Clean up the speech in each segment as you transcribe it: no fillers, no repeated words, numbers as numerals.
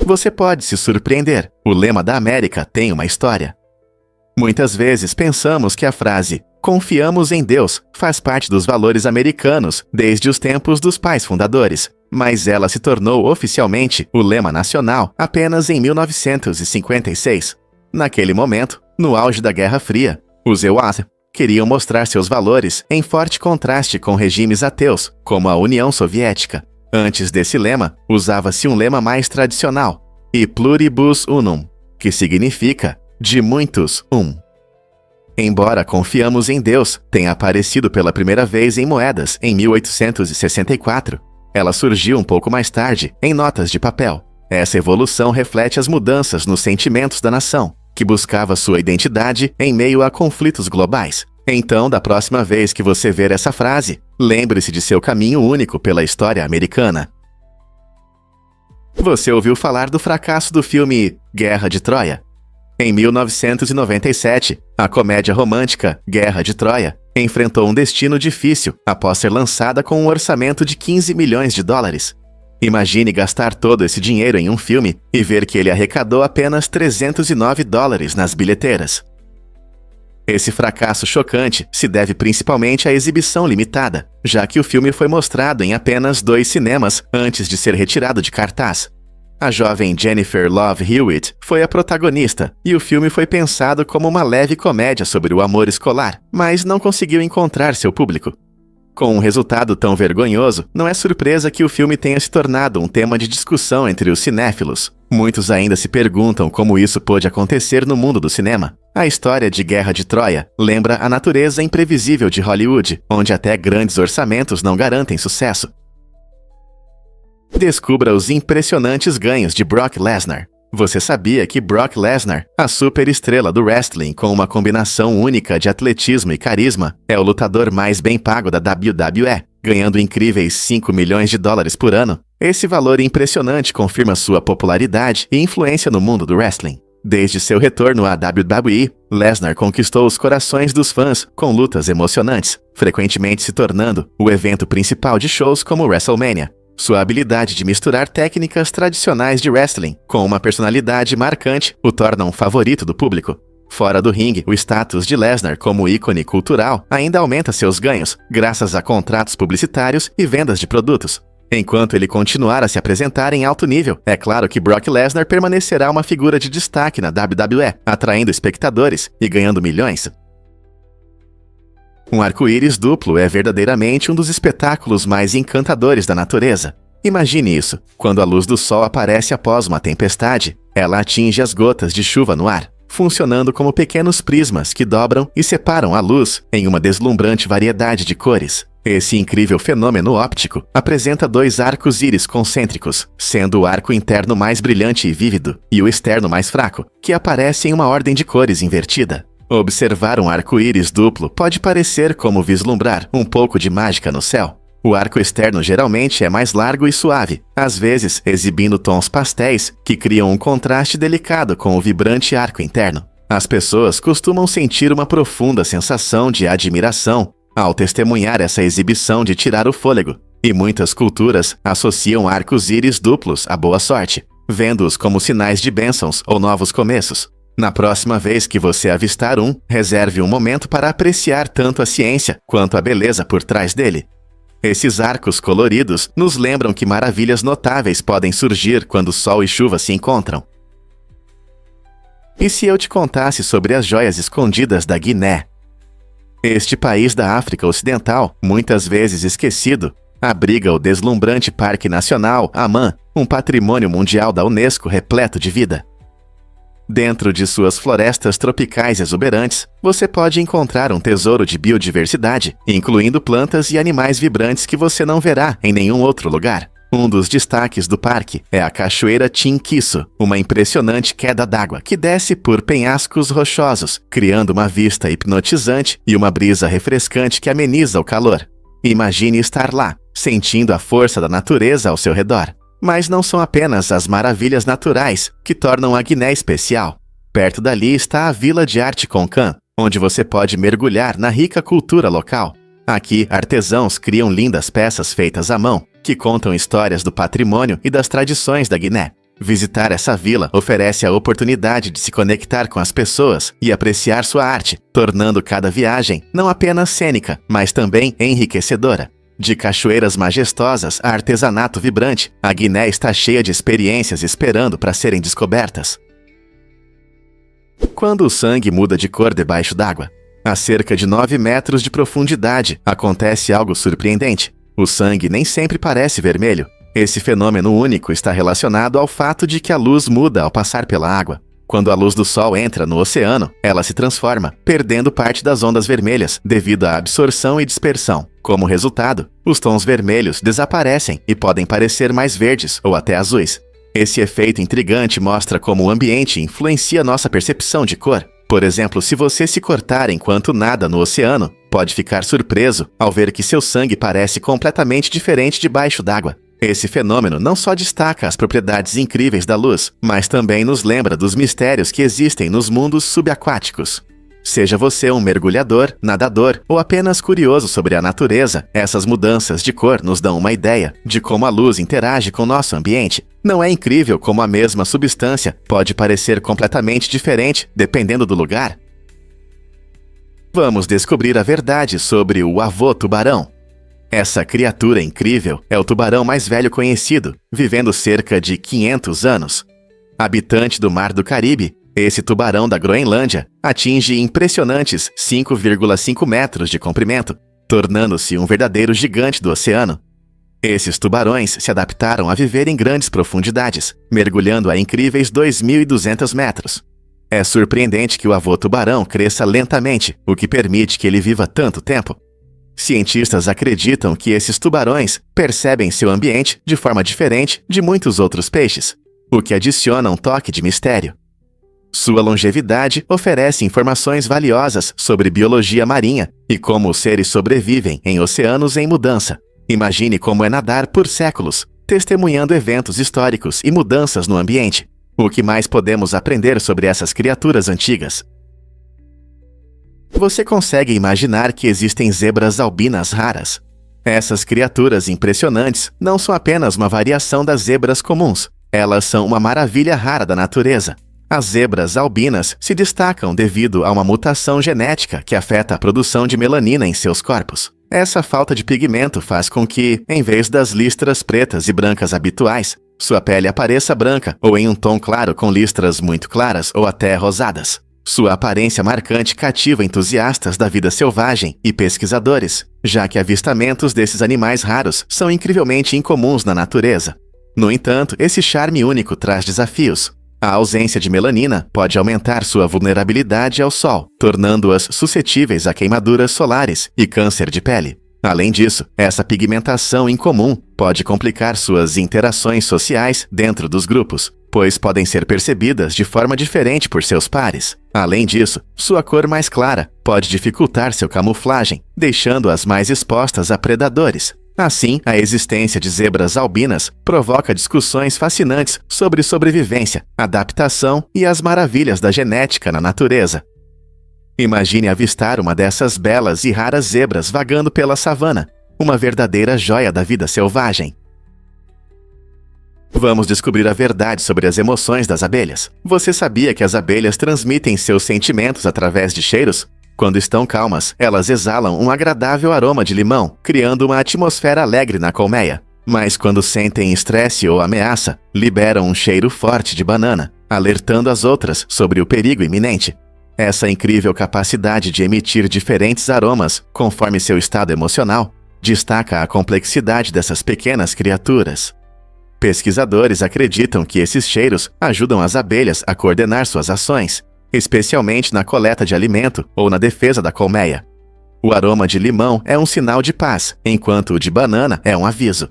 Você pode se surpreender. O lema da América tem uma história. Muitas vezes pensamos que a frase "confiamos em Deus" faz parte dos valores americanos desde os tempos dos pais fundadores, mas ela se tornou oficialmente o lema nacional apenas em 1956. Naquele momento, no auge da Guerra Fria, os EUAs queriam mostrar seus valores em forte contraste com regimes ateus, como a União Soviética. Antes desse lema, usava-se um lema mais tradicional, e pluribus unum, que significa de muitos, um. Embora "confiamos em Deus" tenha aparecido pela primeira vez em moedas em 1864, ela surgiu um pouco mais tarde em notas de papel. Essa evolução reflete as mudanças nos sentimentos da nação, que buscava sua identidade em meio a conflitos globais. Então, da próxima vez que você ver essa frase, lembre-se de seu caminho único pela história americana. Você ouviu falar do fracasso do filme Guerra de Troia? Em 1997, a comédia romântica Guerra de Troia enfrentou um destino difícil após ser lançada com um orçamento de 15 milhões de dólares. Imagine gastar todo esse dinheiro em um filme e ver que ele arrecadou apenas 309 dólares nas bilheteiras. Esse fracasso chocante se deve principalmente à exibição limitada, já que o filme foi mostrado em apenas 2 cinemas antes de ser retirado de cartaz. A jovem Jennifer Love Hewitt foi a protagonista, e o filme foi pensado como uma leve comédia sobre o amor escolar, mas não conseguiu encontrar seu público. Com um resultado tão vergonhoso, não é surpresa que o filme tenha se tornado um tema de discussão entre os cinéfilos. Muitos ainda se perguntam como isso pôde acontecer no mundo do cinema. A história de Guerra de Troia lembra a natureza imprevisível de Hollywood, onde até grandes orçamentos não garantem sucesso. Descubra os impressionantes ganhos de Brock Lesnar. Você sabia que Brock Lesnar, a superestrela do wrestling com uma combinação única de atletismo e carisma, é o lutador mais bem pago da WWE, ganhando incríveis 5 milhões de dólares por ano? Esse valor impressionante confirma sua popularidade e influência no mundo do wrestling. Desde seu retorno à WWE, Lesnar conquistou os corações dos fãs com lutas emocionantes, frequentemente se tornando o evento principal de shows como WrestleMania. Sua habilidade de misturar técnicas tradicionais de wrestling com uma personalidade marcante o torna um favorito do público. Fora do ringue, o status de Lesnar como ícone cultural ainda aumenta seus ganhos, graças a contratos publicitários e vendas de produtos. Enquanto ele continuar a se apresentar em alto nível, é claro que Brock Lesnar permanecerá uma figura de destaque na WWE, atraindo espectadores e ganhando milhões. Um arco-íris duplo é verdadeiramente um dos espetáculos mais encantadores da natureza. Imagine isso. Quando a luz do sol aparece após uma tempestade, ela atinge as gotas de chuva no ar, funcionando como pequenos prismas que dobram e separam a luz em uma deslumbrante variedade de cores. Esse incrível fenômeno óptico apresenta 2 arcos-íris concêntricos, sendo o arco interno mais brilhante e vívido e o externo mais fraco, que aparece em uma ordem de cores invertida. Observar um arco-íris duplo pode parecer como vislumbrar um pouco de mágica no céu. O arco externo geralmente é mais largo e suave, às vezes exibindo tons pastéis que criam um contraste delicado com o vibrante arco interno. As pessoas costumam sentir uma profunda sensação de admiração ao testemunhar essa exibição de tirar o fôlego, e muitas culturas associam arcos-íris duplos à boa sorte, vendo-os como sinais de bênçãos ou novos começos. Na próxima vez que você avistar um, reserve um momento para apreciar tanto a ciência quanto a beleza por trás dele. Esses arcos coloridos nos lembram que maravilhas notáveis podem surgir quando sol e chuva se encontram. E se eu te contasse sobre as joias escondidas da Guiné? Este país da África Ocidental, muitas vezes esquecido, abriga o deslumbrante Parque Nacional Amman, um patrimônio mundial da Unesco repleto de vida. Dentro de suas florestas tropicais exuberantes, você pode encontrar um tesouro de biodiversidade, incluindo plantas e animais vibrantes que você não verá em nenhum outro lugar. Um dos destaques do parque é a Cachoeira Tinquiço, uma impressionante queda d'água que desce por penhascos rochosos, criando uma vista hipnotizante e uma brisa refrescante que ameniza o calor. Imagine estar lá, sentindo a força da natureza ao seu redor. Mas não são apenas as maravilhas naturais que tornam a Guiné especial. Perto dali está a Vila de Arte Konkan, onde você pode mergulhar na rica cultura local. Aqui, artesãos criam lindas peças feitas à mão, que contam histórias do patrimônio e das tradições da Guiné. Visitar essa vila oferece a oportunidade de se conectar com as pessoas e apreciar sua arte, tornando cada viagem não apenas cênica, mas também enriquecedora. De cachoeiras majestosas a artesanato vibrante, a Guiné está cheia de experiências esperando para serem descobertas. Quando o sangue muda de cor debaixo d'água, a cerca de 9 metros de profundidade, acontece algo surpreendente. O sangue nem sempre parece vermelho. Esse fenômeno único está relacionado ao fato de que a luz muda ao passar pela água. Quando a luz do sol entra no oceano, ela se transforma, perdendo parte das ondas vermelhas devido à absorção e dispersão. Como resultado, os tons vermelhos desaparecem e podem parecer mais verdes ou até azuis. Esse efeito intrigante mostra como o ambiente influencia nossa percepção de cor. Por exemplo, se você se cortar enquanto nada no oceano, pode ficar surpreso ao ver que seu sangue parece completamente diferente debaixo d'água. Esse fenômeno não só destaca as propriedades incríveis da luz, mas também nos lembra dos mistérios que existem nos mundos subaquáticos. Seja você um mergulhador, nadador ou apenas curioso sobre a natureza, essas mudanças de cor nos dão uma ideia de como a luz interage com nosso ambiente. Não é incrível como a mesma substância pode parecer completamente diferente dependendo do lugar? Vamos descobrir a verdade sobre o avô-tubarão. Essa criatura incrível é o tubarão mais velho conhecido, vivendo cerca de 500 anos. Habitante do Mar do Caribe, esse tubarão da Groenlândia atinge impressionantes 5,5 metros de comprimento, tornando-se um verdadeiro gigante do oceano. Esses tubarões se adaptaram a viver em grandes profundidades, mergulhando a incríveis 2.200 metros. É surpreendente que o avô-tubarão cresça lentamente, o que permite que ele viva tanto tempo. Cientistas acreditam que esses tubarões percebem seu ambiente de forma diferente de muitos outros peixes, o que adiciona um toque de mistério. Sua longevidade oferece informações valiosas sobre biologia marinha e como os seres sobrevivem em oceanos em mudança. Imagine como é nadar por séculos, testemunhando eventos históricos e mudanças no ambiente. O que mais podemos aprender sobre essas criaturas antigas? Você consegue imaginar que existem zebras albinas raras? Essas criaturas impressionantes não são apenas uma variação das zebras comuns. Elas são uma maravilha rara da natureza. As zebras albinas se destacam devido a uma mutação genética que afeta a produção de melanina em seus corpos. Essa falta de pigmento faz com que, em vez das listras pretas e brancas habituais, sua pele apareça branca ou em um tom claro com listras muito claras ou até rosadas. Sua aparência marcante cativa entusiastas da vida selvagem e pesquisadores, já que avistamentos desses animais raros são incrivelmente incomuns na natureza. No entanto, esse charme único traz desafios. A ausência de melanina pode aumentar sua vulnerabilidade ao sol, tornando-as suscetíveis a queimaduras solares e câncer de pele. Além disso, essa pigmentação incomum pode complicar suas interações sociais dentro dos grupos, pois podem ser percebidas de forma diferente por seus pares. Além disso, sua cor mais clara pode dificultar sua camuflagem, deixando-as mais expostas a predadores. Assim, a existência de zebras albinas provoca discussões fascinantes sobre sobrevivência, adaptação e as maravilhas da genética na natureza. Imagine avistar uma dessas belas e raras zebras vagando pela savana, uma verdadeira joia da vida selvagem. Vamos descobrir a verdade sobre as emoções das abelhas. Você sabia que as abelhas transmitem seus sentimentos através de cheiros? Quando estão calmas, elas exalam um agradável aroma de limão, criando uma atmosfera alegre na colmeia. Mas quando sentem estresse ou ameaça, liberam um cheiro forte de banana, alertando as outras sobre o perigo iminente. Essa incrível capacidade de emitir diferentes aromas conforme seu estado emocional destaca a complexidade dessas pequenas criaturas. Pesquisadores acreditam que esses cheiros ajudam as abelhas a coordenar suas ações, especialmente na coleta de alimento ou na defesa da colmeia. O aroma de limão é um sinal de paz, enquanto o de banana é um aviso.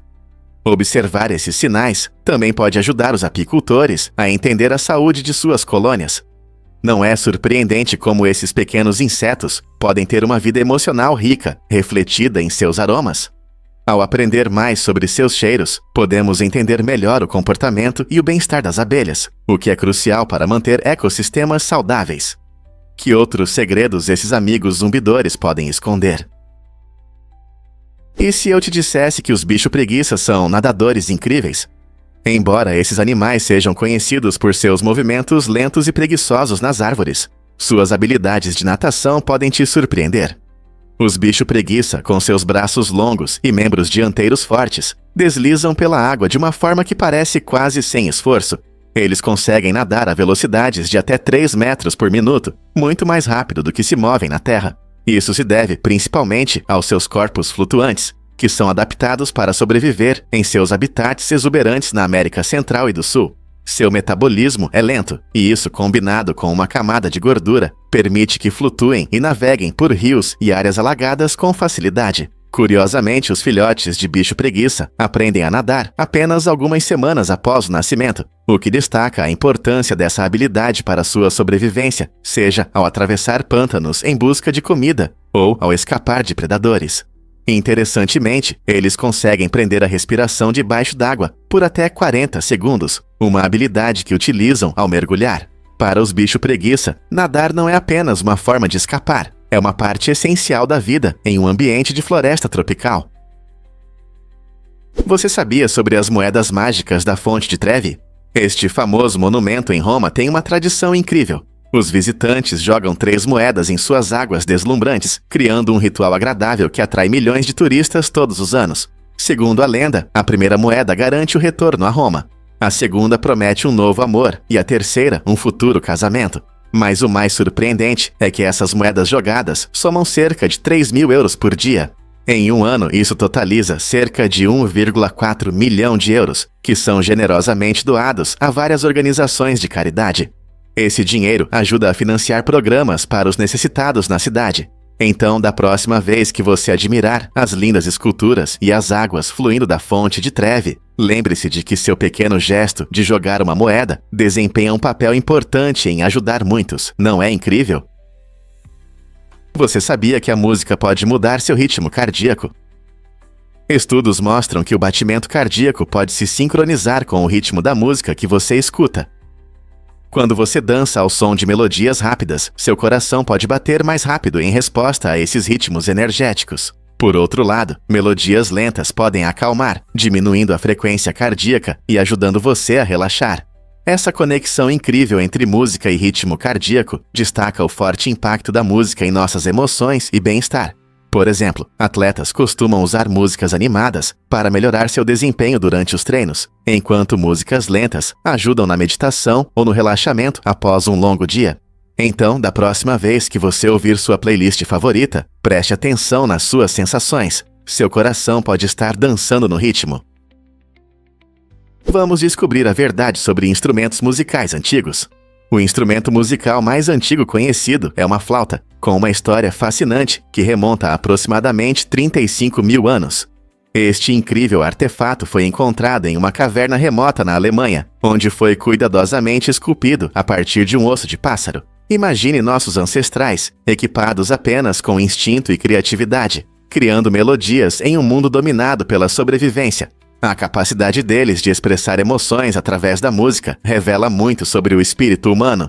Observar esses sinais também pode ajudar os apicultores a entender a saúde de suas colônias. Não é surpreendente como esses pequenos insetos podem ter uma vida emocional rica, refletida em seus aromas. Ao aprender mais sobre seus cheiros, podemos entender melhor o comportamento e o bem-estar das abelhas, o que é crucial para manter ecossistemas saudáveis. Que outros segredos esses amigos zumbidores podem esconder? E se eu te dissesse que os bicho-preguiças são nadadores incríveis? Embora esses animais sejam conhecidos por seus movimentos lentos e preguiçosos nas árvores, suas habilidades de natação podem te surpreender. Os bicho-preguiça, com seus braços longos e membros dianteiros fortes, deslizam pela água de uma forma que parece quase sem esforço. Eles conseguem nadar a velocidades de até 3 metros por minuto, muito mais rápido do que se movem na terra. Isso se deve principalmente aos seus corpos flutuantes, que são adaptados para sobreviver em seus habitats exuberantes na América Central e do Sul. Seu metabolismo é lento, e isso, combinado com uma camada de gordura, permite que flutuem e naveguem por rios e áreas alagadas com facilidade. Curiosamente, os filhotes de bicho-preguiça aprendem a nadar apenas algumas semanas após o nascimento, o que destaca a importância dessa habilidade para sua sobrevivência, seja ao atravessar pântanos em busca de comida ou ao escapar de predadores. Interessantemente, eles conseguem prender a respiração debaixo d'água por até 40 segundos, uma habilidade que utilizam ao mergulhar. Para os bicho-preguiça, nadar não é apenas uma forma de escapar, é uma parte essencial da vida em um ambiente de floresta tropical. Você sabia sobre as moedas mágicas da Fonte de Trevi? Este famoso monumento em Roma tem uma tradição incrível. Os visitantes jogam 3 moedas em suas águas deslumbrantes, criando um ritual agradável que atrai milhões de turistas todos os anos. Segundo a lenda, a primeira moeda garante o retorno a Roma. A segunda promete um novo amor e a terceira um futuro casamento. Mas o mais surpreendente é que essas moedas jogadas somam cerca de 3.000 euros por dia. Em um ano, isso totaliza cerca de 1,4 milhão de euros, que são generosamente doados a várias organizações de caridade. Esse dinheiro ajuda a financiar programas para os necessitados na cidade. Então, da próxima vez que você admirar as lindas esculturas e as águas fluindo da Fonte de Trevi, lembre-se de que seu pequeno gesto de jogar uma moeda desempenha um papel importante em ajudar muitos. Não é incrível? Você sabia que a música pode mudar seu ritmo cardíaco? Estudos mostram que o batimento cardíaco pode se sincronizar com o ritmo da música que você escuta. Quando você dança ao som de melodias rápidas, seu coração pode bater mais rápido em resposta a esses ritmos energéticos. Por outro lado, melodias lentas podem acalmar, diminuindo a frequência cardíaca e ajudando você a relaxar. Essa conexão incrível entre música e ritmo cardíaco destaca o forte impacto da música em nossas emoções e bem-estar. Por exemplo, atletas costumam usar músicas animadas para melhorar seu desempenho durante os treinos, enquanto músicas lentas ajudam na meditação ou no relaxamento após um longo dia. Então, da próxima vez que você ouvir sua playlist favorita, preste atenção nas suas sensações. Seu coração pode estar dançando no ritmo. Vamos descobrir a verdade sobre instrumentos musicais antigos. O instrumento musical mais antigo conhecido é uma flauta, com uma história fascinante que remonta a aproximadamente 35.000 anos. Este incrível artefato foi encontrado em uma caverna remota na Alemanha, onde foi cuidadosamente esculpido a partir de um osso de pássaro. Imagine nossos ancestrais, equipados apenas com instinto e criatividade, criando melodias em um mundo dominado pela sobrevivência. A capacidade deles de expressar emoções através da música revela muito sobre o espírito humano.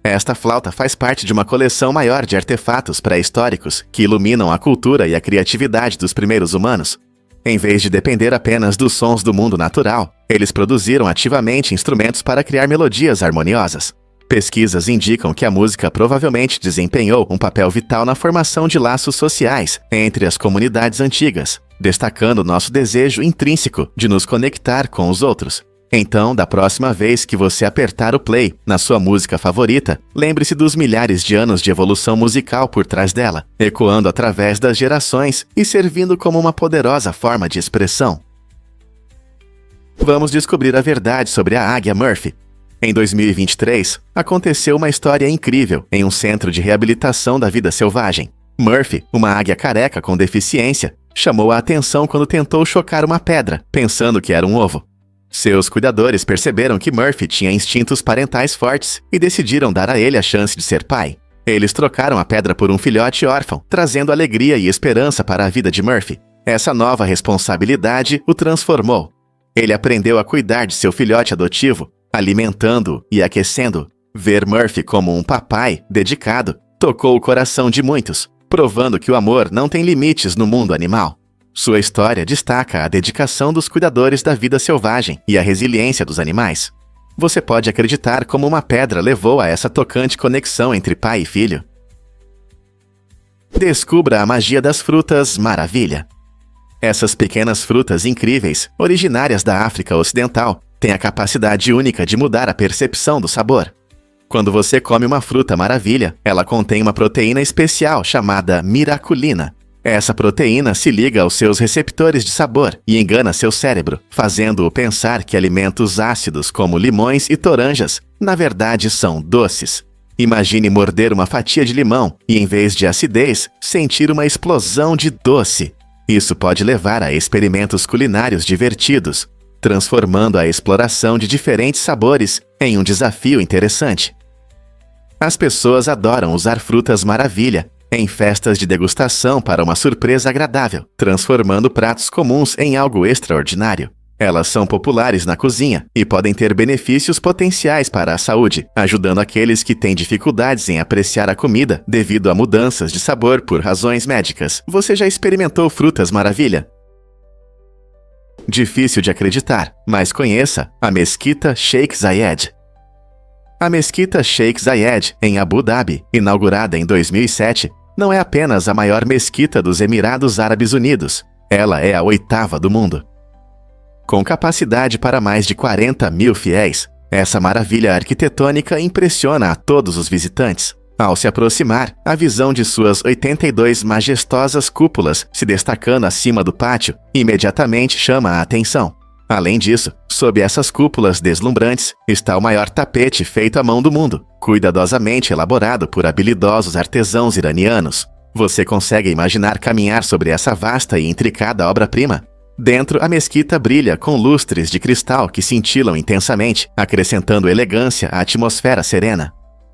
Esta flauta faz parte de uma coleção maior de artefatos pré-históricos que iluminam a cultura e a criatividade dos primeiros humanos. Em vez de depender apenas dos sons do mundo natural, eles produziram ativamente instrumentos para criar melodias harmoniosas. Pesquisas indicam que a música provavelmente desempenhou um papel vital na formação de laços sociais entre as comunidades antigas, destacando nosso desejo intrínseco de nos conectar com os outros. Então, da próxima vez que você apertar o play na sua música favorita, lembre-se dos milhares de anos de evolução musical por trás dela, ecoando através das gerações e servindo como uma poderosa forma de expressão. Vamos descobrir a verdade sobre a águia Murphy. Em 2023, aconteceu uma história incrível em um centro de reabilitação da vida selvagem. Murphy, uma águia careca com deficiência, chamou a atenção quando tentou chocar uma pedra, pensando que era um ovo. Seus cuidadores perceberam que Murphy tinha instintos parentais fortes e decidiram dar a ele a chance de ser pai. Eles trocaram a pedra por um filhote órfão, trazendo alegria e esperança para a vida de Murphy. Essa nova responsabilidade o transformou. Ele aprendeu a cuidar de seu filhote adotivo, alimentando-o e aquecendo. Ver Murphy como um papai dedicado tocou o coração de muitos, provando que o amor não tem limites no mundo animal. Sua história destaca a dedicação dos cuidadores da vida selvagem e a resiliência dos animais. Você pode acreditar como uma pedra levou a essa tocante conexão entre pai e filho. Descubra a magia das frutas maravilha. Essas pequenas frutas incríveis, originárias da África Ocidental, têm a capacidade única de mudar a percepção do sabor. Quando você come uma fruta maravilha, ela contém uma proteína especial chamada miraculina. Essa proteína se liga aos seus receptores de sabor e engana seu cérebro, fazendo-o pensar que alimentos ácidos como limões e toranjas, na verdade são doces. Imagine morder uma fatia de limão e, em vez de acidez, sentir uma explosão de doce. Isso pode levar a experimentos culinários divertidos, transformando a exploração de diferentes sabores em um desafio interessante. As pessoas adoram usar frutas maravilha em festas de degustação para uma surpresa agradável, transformando pratos comuns em algo extraordinário. Elas são populares na cozinha e podem ter benefícios potenciais para a saúde, ajudando aqueles que têm dificuldades em apreciar a comida devido a mudanças de sabor por razões médicas. Você já experimentou frutas maravilha? Difícil de acreditar, mas conheça a Mesquita Sheikh Zayed. A Mesquita Sheikh Zayed, em Abu Dhabi, inaugurada em 2007, não é apenas a maior mesquita dos Emirados Árabes Unidos, ela é a 8ª do mundo. Com capacidade para mais de 40 mil fiéis, essa maravilha arquitetônica impressiona a todos os visitantes. Ao se aproximar, a visão de suas 82 majestosas cúpulas se destacando acima do pátio imediatamente chama a atenção. Além disso, sob essas cúpulas deslumbrantes está o maior tapete feito à mão do mundo, cuidadosamente elaborado por habilidosos artesãos iranianos. Você consegue imaginar caminhar sobre essa vasta e intricada obra-prima? Dentro, a mesquita brilha com lustres de cristal que cintilam intensamente, acrescentando elegância à atmosfera serena.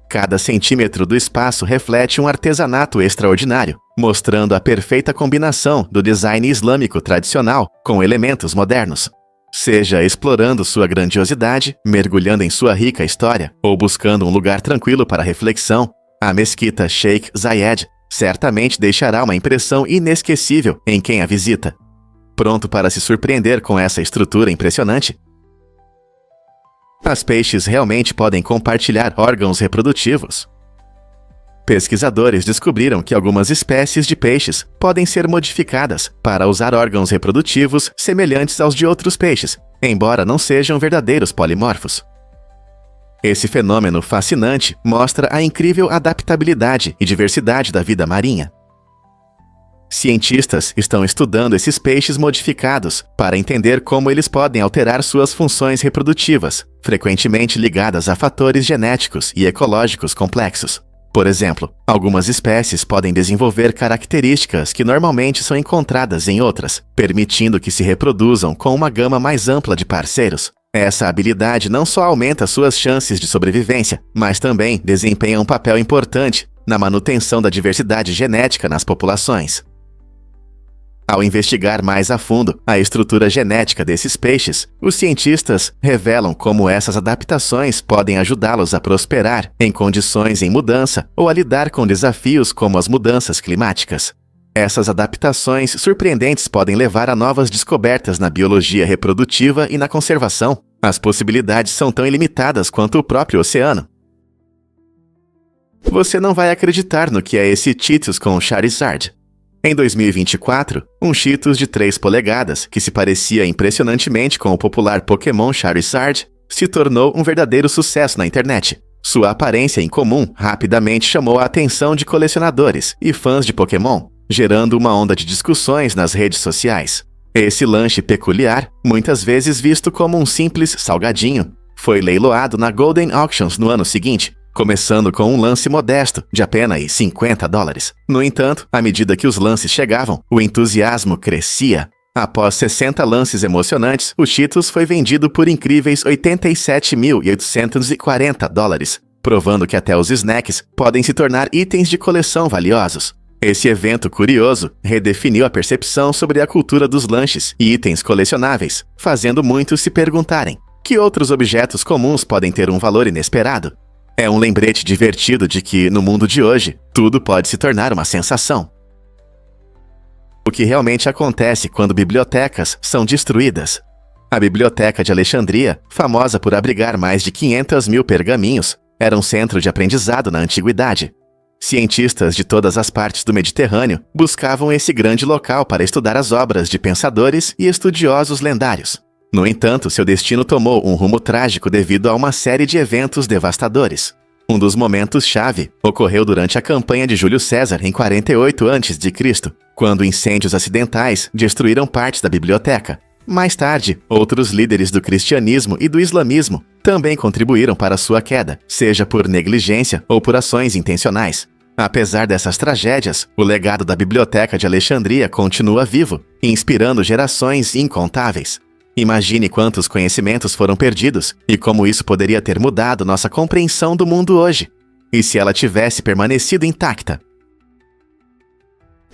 Cada centímetro do espaço reflete um artesanato extraordinário, mostrando a perfeita combinação do design islâmico tradicional com elementos modernos. Seja explorando sua grandiosidade, mergulhando em sua rica história, ou buscando um lugar tranquilo para reflexão, a Mesquita Sheikh Zayed certamente deixará uma impressão inesquecível em quem a visita. Pronto para se surpreender com essa estrutura impressionante? As peixes realmente podem compartilhar órgãos reprodutivos. Pesquisadores descobriram que algumas espécies de peixes podem ser modificadas para usar órgãos reprodutivos semelhantes aos de outros peixes, embora não sejam verdadeiros polimorfos. Esse fenômeno fascinante mostra a incrível adaptabilidade e diversidade da vida marinha. Cientistas estão estudando esses peixes modificados para entender como eles podem alterar suas funções reprodutivas, frequentemente ligadas a fatores genéticos e ecológicos complexos. Por exemplo, algumas espécies podem desenvolver características que normalmente são encontradas em outras, permitindo que se reproduzam com uma gama mais ampla de parceiros. Essa habilidade não só aumenta suas chances de sobrevivência, mas também desempenha um papel importante na manutenção da diversidade genética nas populações. Ao investigar mais a fundo a estrutura genética desses peixes, os cientistas revelam como essas adaptações podem ajudá-los a prosperar em condições em mudança ou a lidar com desafios como as mudanças climáticas. Essas adaptações surpreendentes podem levar a novas descobertas na biologia reprodutiva e na conservação. As possibilidades são tão ilimitadas quanto o próprio oceano. Você não vai acreditar no que é esse Cheetos com Charizard. Em 2024, um Cheetos de 3 polegadas, que se parecia impressionantemente com o popular Pokémon Charizard, se tornou um verdadeiro sucesso na internet. Sua aparência incomum rapidamente chamou a atenção de colecionadores e fãs de Pokémon, gerando uma onda de discussões nas redes sociais. Esse lanche peculiar, muitas vezes visto como um simples salgadinho, foi leiloado na Golden Auctions no ano seguinte, começando com um lance modesto de apenas $50. No entanto, à medida que os lances chegavam, o entusiasmo crescia. Após 60 lances emocionantes, o Cheetos foi vendido por incríveis $87.840, provando que até os snacks podem se tornar itens de coleção valiosos. Esse evento curioso redefiniu a percepção sobre a cultura dos lanches e itens colecionáveis, fazendo muitos se perguntarem: que outros objetos comuns podem ter um valor inesperado? É um lembrete divertido de que, no mundo de hoje, tudo pode se tornar uma sensação. O que realmente acontece quando bibliotecas são destruídas? A Biblioteca de Alexandria, famosa por abrigar mais de 500 mil pergaminhos, era um centro de aprendizado na antiguidade. Cientistas de todas as partes do Mediterrâneo buscavam esse grande local para estudar as obras de pensadores e estudiosos lendários. No entanto, seu destino tomou um rumo trágico devido a uma série de eventos devastadores. Um dos momentos-chave ocorreu durante a campanha de Júlio César em 48 a.C., quando incêndios acidentais destruíram partes da biblioteca. Mais tarde, outros líderes do cristianismo e do islamismo também contribuíram para sua queda, seja por negligência ou por ações intencionais. Apesar dessas tragédias, o legado da Biblioteca de Alexandria continua vivo, inspirando gerações incontáveis. Imagine quantos conhecimentos foram perdidos e como isso poderia ter mudado nossa compreensão do mundo hoje. E se ela tivesse permanecido intacta?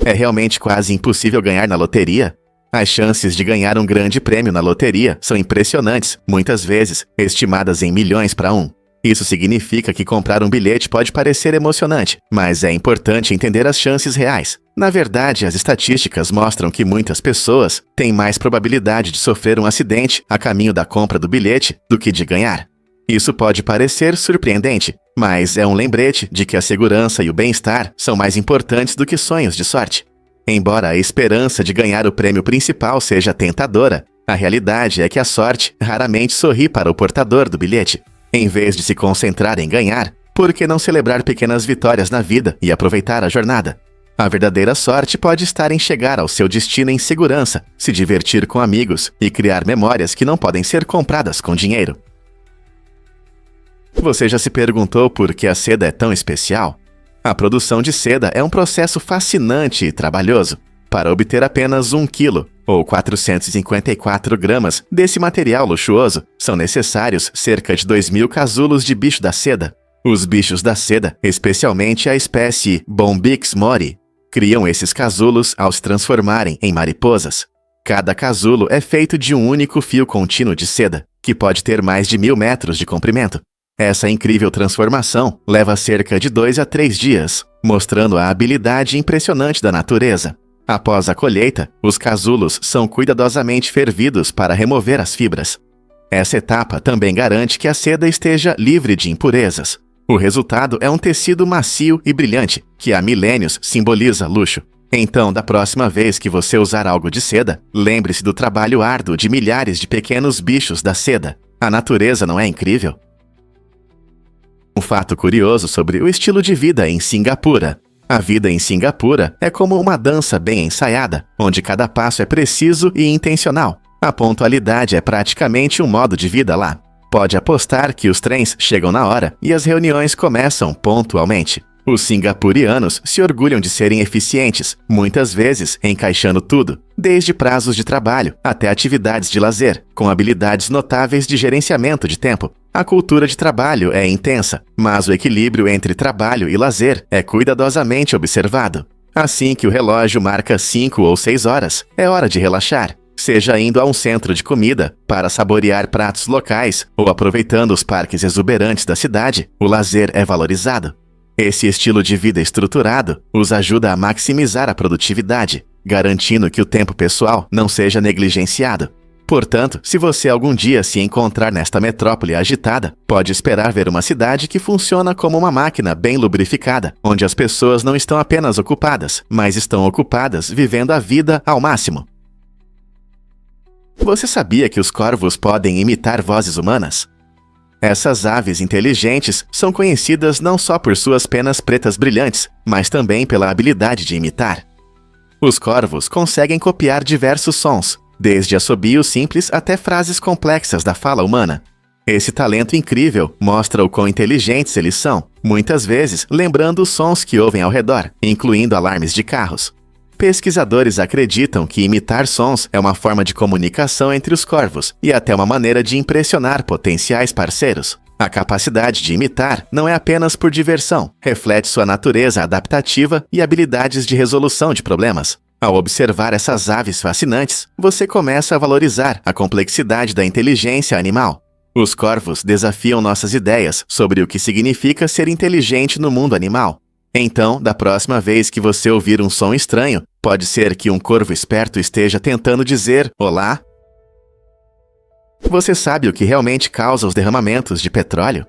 É realmente quase impossível ganhar na loteria? As chances de ganhar um grande prêmio na loteria são impressionantes, muitas vezes estimadas em milhões para um. Isso significa que comprar um bilhete pode parecer emocionante, mas é importante entender as chances reais. Na verdade, as estatísticas mostram que muitas pessoas têm mais probabilidade de sofrer um acidente a caminho da compra do bilhete do que de ganhar. Isso pode parecer surpreendente, mas é um lembrete de que a segurança e o bem-estar são mais importantes do que sonhos de sorte. Embora a esperança de ganhar o prêmio principal seja tentadora, a realidade é que a sorte raramente sorri para o portador do bilhete. Em vez de se concentrar em ganhar, por que não celebrar pequenas vitórias na vida e aproveitar a jornada? A verdadeira sorte pode estar em chegar ao seu destino em segurança, se divertir com amigos e criar memórias que não podem ser compradas com dinheiro. Você já se perguntou por que a seda é tão especial? A produção de seda é um processo fascinante e trabalhoso. Para obter apenas 1 quilo, ou 454 gramas, desse material luxuoso, são necessários cerca de 2.000 casulos de bicho da seda. Os bichos da seda, especialmente a espécie Bombyx mori, criam esses casulos ao se transformarem em mariposas. Cada casulo é feito de um único fio contínuo de seda, que pode ter mais de 1.000 metros de comprimento. Essa incrível transformação leva cerca de 2 a 3 dias, mostrando a habilidade impressionante da natureza. Após a colheita, os casulos são cuidadosamente fervidos para remover as fibras. Essa etapa também garante que a seda esteja livre de impurezas. O resultado é um tecido macio e brilhante, que há milênios simboliza luxo. Então, da próxima vez que você usar algo de seda, lembre-se do trabalho árduo de milhares de pequenos bichos da seda. A natureza não é incrível? Um fato curioso sobre o estilo de vida em Cingapura. A vida em Cingapura é como uma dança bem ensaiada, onde cada passo é preciso e intencional. A pontualidade é praticamente um modo de vida lá. Pode apostar que os trens chegam na hora e as reuniões começam pontualmente. Os singapurianos se orgulham de serem eficientes, muitas vezes encaixando tudo, desde prazos de trabalho até atividades de lazer, com habilidades notáveis de gerenciamento de tempo. A cultura de trabalho é intensa, mas o equilíbrio entre trabalho e lazer é cuidadosamente observado. Assim que o relógio marca 5 ou 6 horas, é hora de relaxar. Seja indo a um centro de comida para saborear pratos locais ou aproveitando os parques exuberantes da cidade, o lazer é valorizado. Esse estilo de vida estruturado os ajuda a maximizar a produtividade, garantindo que o tempo pessoal não seja negligenciado. Portanto, se você algum dia se encontrar nesta metrópole agitada, pode esperar ver uma cidade que funciona como uma máquina bem lubrificada, onde as pessoas não estão apenas ocupadas, mas estão ocupadas vivendo a vida ao máximo. Você sabia que os corvos podem imitar vozes humanas? Essas aves inteligentes são conhecidas não só por suas penas pretas brilhantes, mas também pela habilidade de imitar. Os corvos conseguem copiar diversos sons, desde assobios simples até frases complexas da fala humana. Esse talento incrível mostra o quão inteligentes eles são, muitas vezes lembrando os sons que ouvem ao redor, incluindo alarmes de carros. Pesquisadores acreditam que imitar sons é uma forma de comunicação entre os corvos e até uma maneira de impressionar potenciais parceiros. A capacidade de imitar não é apenas por diversão, reflete sua natureza adaptativa e habilidades de resolução de problemas. Ao observar essas aves fascinantes, você começa a valorizar a complexidade da inteligência animal. Os corvos desafiam nossas ideias sobre o que significa ser inteligente no mundo animal. Então, da próxima vez que você ouvir um som estranho, pode ser que um corvo esperto esteja tentando dizer olá. Você sabe o que realmente causa os derramamentos de petróleo?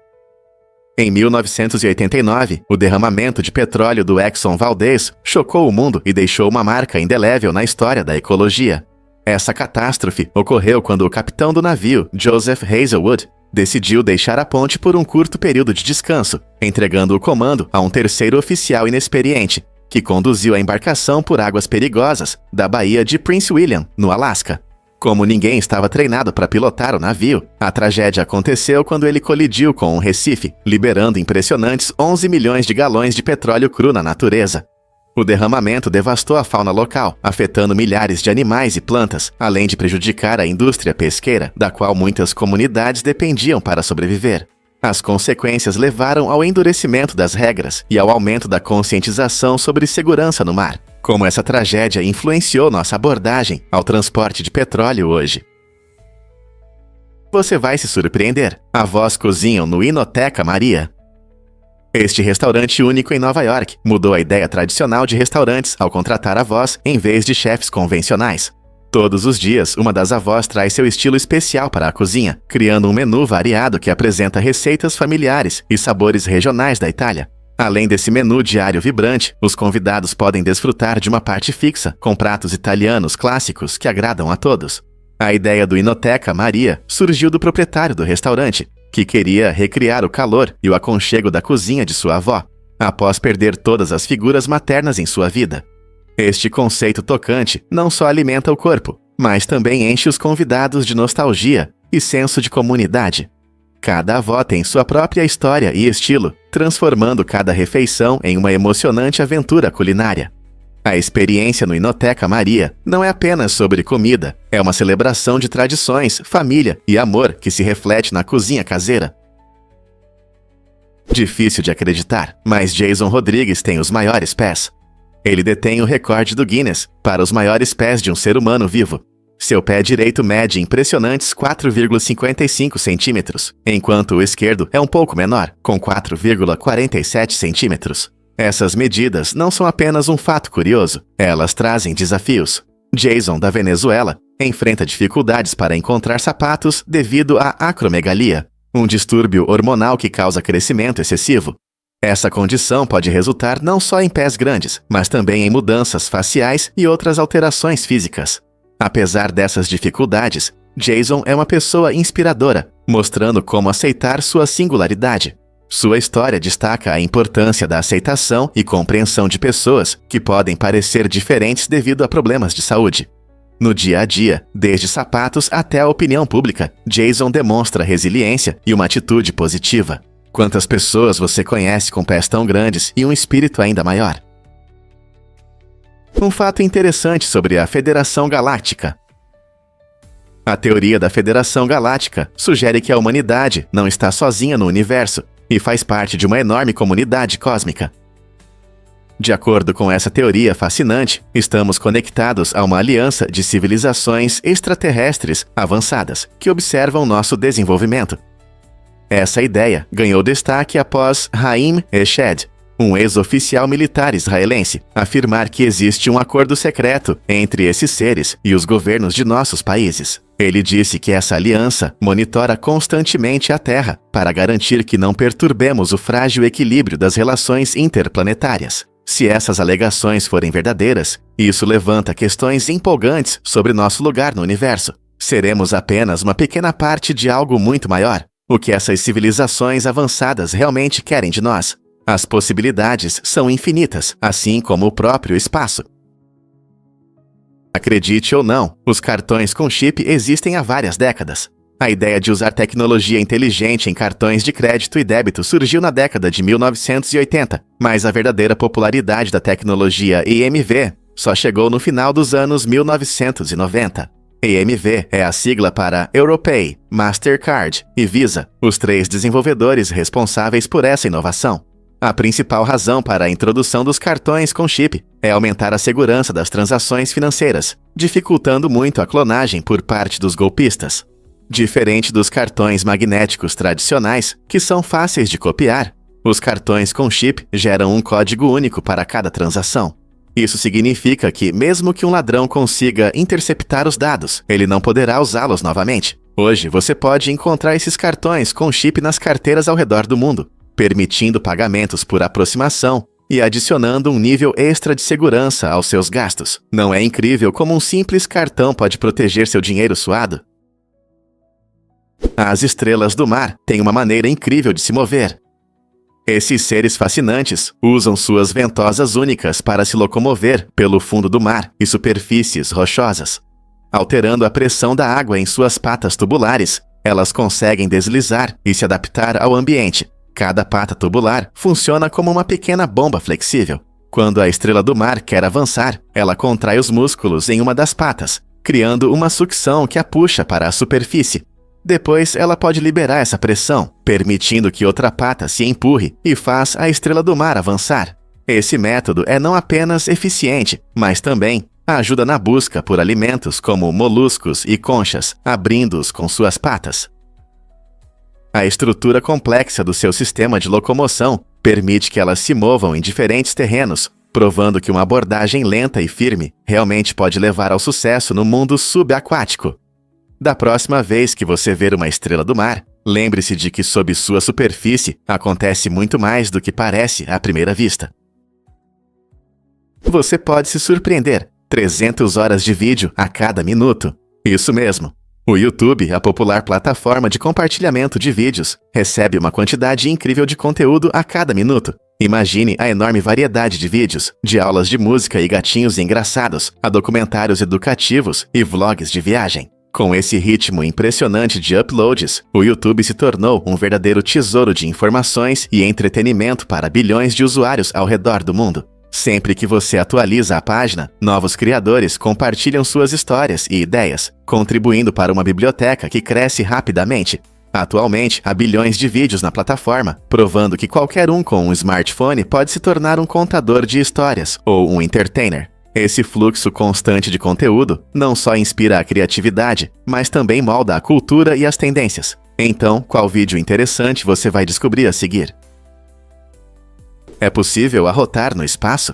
Em 1989, o derramamento de petróleo do Exxon Valdez chocou o mundo e deixou uma marca indelével na história da ecologia. Essa catástrofe ocorreu quando o capitão do navio, Joseph Hazelwood, decidiu deixar a ponte por um curto período de descanso, entregando o comando a um terceiro oficial inexperiente, que conduziu a embarcação por águas perigosas da Baía de Prince William, no Alasca. Como ninguém estava treinado para pilotar o navio, a tragédia aconteceu quando ele colidiu com um recife, liberando impressionantes 11 milhões de galões de petróleo cru na natureza. O derramamento devastou a fauna local, afetando milhares de animais e plantas, além de prejudicar a indústria pesqueira, da qual muitas comunidades dependiam para sobreviver. As consequências levaram ao endurecimento das regras e ao aumento da conscientização sobre segurança no mar. Como essa tragédia influenciou nossa abordagem ao transporte de petróleo hoje. Você vai se surpreender. Avós cozinham no Inoteca Maria. Este restaurante único em Nova York mudou a ideia tradicional de restaurantes ao contratar avós em vez de chefes convencionais. Todos os dias, uma das avós traz seu estilo especial para a cozinha, criando um menu variado que apresenta receitas familiares e sabores regionais da Itália. Além desse menu diário vibrante, os convidados podem desfrutar de uma parte fixa, com pratos italianos clássicos que agradam a todos. A ideia do Inoteca Maria surgiu do proprietário do restaurante, que queria recriar o calor e o aconchego da cozinha de sua avó, após perder todas as figuras maternas em sua vida. Este conceito tocante não só alimenta o corpo, mas também enche os convidados de nostalgia e senso de comunidade. Cada avó tem sua própria história e estilo, transformando cada refeição em uma emocionante aventura culinária. A experiência no Inoteca Maria não é apenas sobre comida, é uma celebração de tradições, família e amor que se reflete na cozinha caseira. Difícil de acreditar, mas Jason Rodrigues tem os maiores pés. Ele detém o recorde do Guinness para os maiores pés de um ser humano vivo. Seu pé direito mede impressionantes 4,55 centímetros, enquanto o esquerdo é um pouco menor, com 4,47 centímetros. Essas medidas não são apenas um fato curioso, elas trazem desafios. Jason, da Venezuela, enfrenta dificuldades para encontrar sapatos devido à acromegalia, um distúrbio hormonal que causa crescimento excessivo. Essa condição pode resultar não só em pés grandes, mas também em mudanças faciais e outras alterações físicas. Apesar dessas dificuldades, Jason é uma pessoa inspiradora, mostrando como aceitar sua singularidade. Sua história destaca a importância da aceitação e compreensão de pessoas que podem parecer diferentes devido a problemas de saúde. No dia a dia, desde sapatos até a opinião pública, Jason demonstra resiliência e uma atitude positiva. Quantas pessoas você conhece com pés tão grandes e um espírito ainda maior? Um fato interessante sobre a Federação Galáctica. A teoria da Federação Galáctica sugere que a humanidade não está sozinha no universo e faz parte de uma enorme comunidade cósmica. De acordo com essa teoria fascinante, estamos conectados a uma aliança de civilizações extraterrestres avançadas que observam nosso desenvolvimento. Essa ideia ganhou destaque após Haim Eshed, um ex-oficial militar israelense, afirmar que existe um acordo secreto entre esses seres e os governos de nossos países. Ele disse que essa aliança monitora constantemente a Terra para garantir que não perturbemos o frágil equilíbrio das relações interplanetárias. Se essas alegações forem verdadeiras, isso levanta questões empolgantes sobre nosso lugar no universo. Seremos apenas uma pequena parte de algo muito maior? O que essas civilizações avançadas realmente querem de nós? As possibilidades são infinitas, assim como o próprio espaço. Acredite ou não, os cartões com chip existem há várias décadas. A ideia de usar tecnologia inteligente em cartões de crédito e débito surgiu na década de 1980, mas a verdadeira popularidade da tecnologia EMV só chegou no final dos anos 1990. EMV é a sigla para Europay, Mastercard e Visa, os três desenvolvedores responsáveis por essa inovação. A principal razão para a introdução dos cartões com chip é aumentar a segurança das transações financeiras, dificultando muito a clonagem por parte dos golpistas. Diferente dos cartões magnéticos tradicionais, que são fáceis de copiar, Os cartões com chip geram um código único para cada transação. Isso significa que, mesmo que um ladrão consiga interceptar os dados, ele não poderá usá-los novamente. Hoje, você pode encontrar esses cartões com chip nas carteiras ao redor do mundo, permitindo pagamentos por aproximação e adicionando um nível extra de segurança aos seus gastos. Não é incrível como um simples cartão pode proteger seu dinheiro suado? As estrelas do mar têm uma maneira incrível de se mover. Esses seres fascinantes usam suas ventosas únicas para se locomover pelo fundo do mar e superfícies rochosas. Alterando a pressão da água em suas patas tubulares, elas conseguem deslizar e se adaptar ao ambiente. Cada pata tubular funciona como uma pequena bomba flexível. Quando a estrela do mar quer avançar, ela contrai os músculos em uma das patas, criando uma sucção que a puxa para a superfície. Depois, ela pode liberar essa pressão, permitindo que outra pata se empurre e faz a estrela do mar avançar. Esse método é não apenas eficiente, mas também ajuda na busca por alimentos como moluscos e conchas, abrindo-os com suas patas. A estrutura complexa do seu sistema de locomoção permite que elas se movam em diferentes terrenos, provando que uma abordagem lenta e firme realmente pode levar ao sucesso no mundo subaquático. Da próxima vez que você ver uma estrela do mar, lembre-se de que sob sua superfície acontece muito mais do que parece à primeira vista. Você pode se surpreender. 300 horas de vídeo a cada minuto. Isso mesmo. O YouTube, a popular plataforma de compartilhamento de vídeos, recebe uma quantidade incrível de conteúdo a cada minuto. Imagine a enorme variedade de vídeos, de aulas de música e gatinhos engraçados, a documentários educativos e vlogs de viagem. Com esse ritmo impressionante de uploads, o YouTube se tornou um verdadeiro tesouro de informações e entretenimento para bilhões de usuários ao redor do mundo. Sempre que você atualiza a página, novos criadores compartilham suas histórias e ideias, contribuindo para uma biblioteca que cresce rapidamente. Atualmente, há bilhões de vídeos na plataforma, provando que qualquer um com um smartphone pode se tornar um contador de histórias ou um entertainer. Esse fluxo constante de conteúdo não só inspira a criatividade, mas também molda a cultura e as tendências. Então, qual vídeo interessante você vai descobrir a seguir? É possível arrotar no espaço?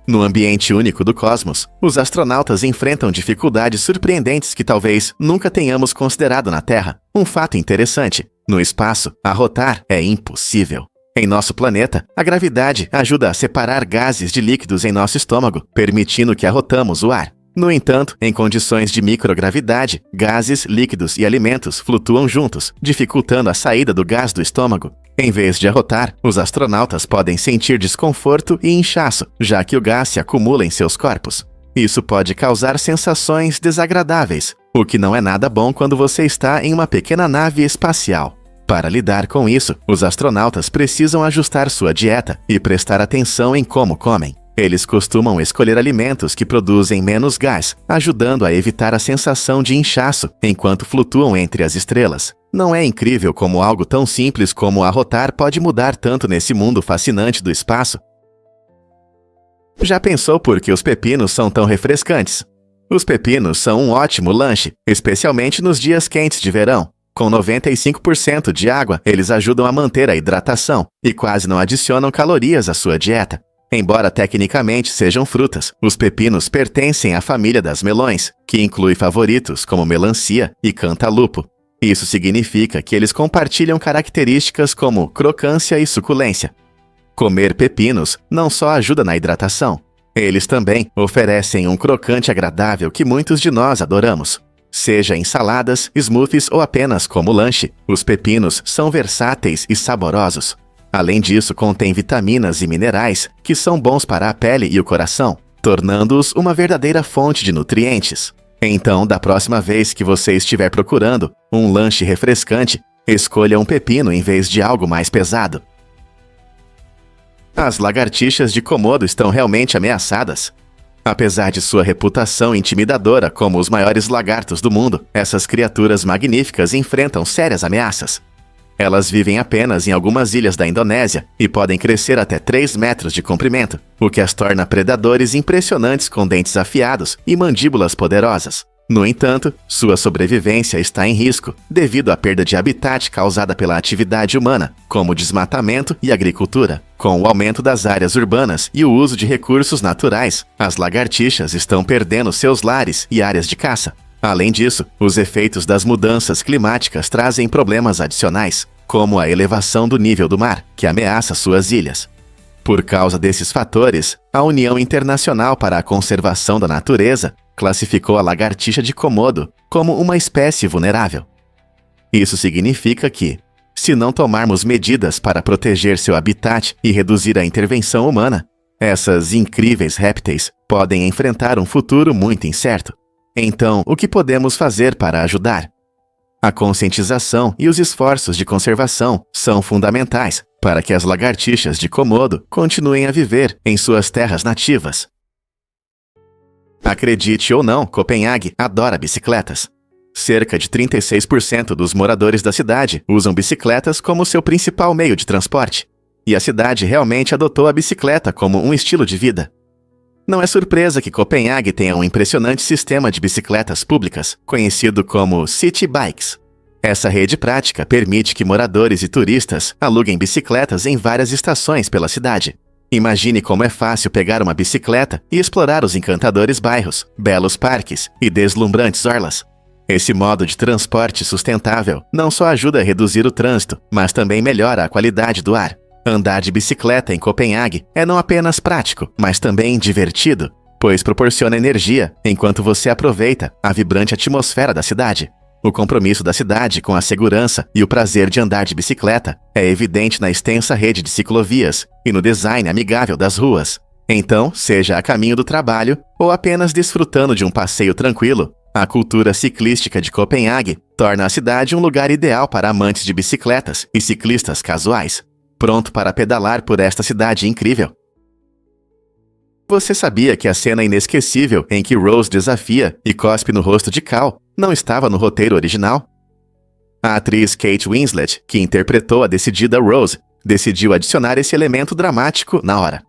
No ambiente único do cosmos, os astronautas enfrentam dificuldades surpreendentes que talvez nunca tenhamos considerado na Terra. Um fato interessante: no espaço, arrotar é impossível. Em nosso planeta, a gravidade ajuda a separar gases de líquidos em nosso estômago, permitindo que arrotamos o ar. No entanto, em condições de microgravidade, gases, líquidos e alimentos flutuam juntos, dificultando a saída do gás do estômago. Em vez de arrotar, os astronautas podem sentir desconforto e inchaço, já que o gás se acumula em seus corpos. Isso pode causar sensações desagradáveis, o que não é nada bom quando você está em uma pequena nave espacial. Para lidar com isso, os astronautas precisam ajustar sua dieta e prestar atenção em como comem. Eles costumam escolher alimentos que produzem menos gás, ajudando a evitar a sensação de inchaço enquanto flutuam entre as estrelas. Não é incrível como algo tão simples como arrotar pode mudar tanto nesse mundo fascinante do espaço? Já pensou por que os pepinos são tão refrescantes? Os pepinos são um ótimo lanche, especialmente nos dias quentes de verão. Com 95% de água, eles ajudam a manter a hidratação e quase não adicionam calorias à sua dieta. Embora tecnicamente sejam frutas, os pepinos pertencem à família das melões, que inclui favoritos como melancia e cantalupo. Isso significa que eles compartilham características como crocância e suculência. Comer pepinos não só ajuda na hidratação, eles também oferecem um crocante agradável que muitos de nós adoramos. Seja em saladas, smoothies ou apenas como lanche, os pepinos são versáteis e saborosos. Além disso, contém vitaminas e minerais que são bons para a pele e o coração, tornando-os uma verdadeira fonte de nutrientes. Então, da próxima vez que você estiver procurando um lanche refrescante, escolha um pepino em vez de algo mais pesado. As lagartixas de Komodo estão realmente ameaçadas. Apesar de sua reputação intimidadora como os maiores lagartos do mundo, essas criaturas magníficas enfrentam sérias ameaças. Elas vivem apenas em algumas ilhas da Indonésia e podem crescer até 3 metros de comprimento, o que as torna predadores impressionantes com dentes afiados e mandíbulas poderosas. No entanto, sua sobrevivência está em risco devido à perda de habitat causada pela atividade humana, como desmatamento e agricultura. Com o aumento das áreas urbanas e o uso de recursos naturais, as lagartixas estão perdendo seus lares e áreas de caça. Além disso, os efeitos das mudanças climáticas trazem problemas adicionais, como a elevação do nível do mar, que ameaça suas ilhas. Por causa desses fatores, a União Internacional para a Conservação da Natureza classificou a lagartixa de Komodo como uma espécie vulnerável. Isso significa que, se não tomarmos medidas para proteger seu habitat e reduzir a intervenção humana, essas incríveis répteis podem enfrentar um futuro muito incerto. Então, o que podemos fazer para ajudar? A conscientização e os esforços de conservação são fundamentais para que as lagartixas de Komodo continuem a viver em suas terras nativas. Acredite ou não, Copenhague adora bicicletas. Cerca de 36% dos moradores da cidade usam bicicletas como seu principal meio de transporte. E a cidade realmente adotou a bicicleta como um estilo de vida. Não é surpresa que Copenhague tenha um impressionante sistema de bicicletas públicas, conhecido como City Bikes. Essa rede prática permite que moradores e turistas aluguem bicicletas em várias estações pela cidade. Imagine como é fácil pegar uma bicicleta e explorar os encantadores bairros, belos parques e deslumbrantes orlas. Esse modo de transporte sustentável não só ajuda a reduzir o trânsito, mas também melhora a qualidade do ar. Andar de bicicleta em Copenhague é não apenas prático, mas também divertido, pois proporciona energia enquanto você aproveita a vibrante atmosfera da cidade. O compromisso da cidade com a segurança e o prazer de andar de bicicleta é evidente na extensa rede de ciclovias e no design amigável das ruas. Então, seja a caminho do trabalho ou apenas desfrutando de um passeio tranquilo, a cultura ciclística de Copenhague torna a cidade um lugar ideal para amantes de bicicletas e ciclistas casuais, pronto para pedalar por esta cidade incrível. Você sabia que a cena inesquecível em que Rose desafia e cospe no rosto de Cal não estava no roteiro original? A atriz Kate Winslet, que interpretou a decidida Rose, decidiu adicionar esse elemento dramático na hora.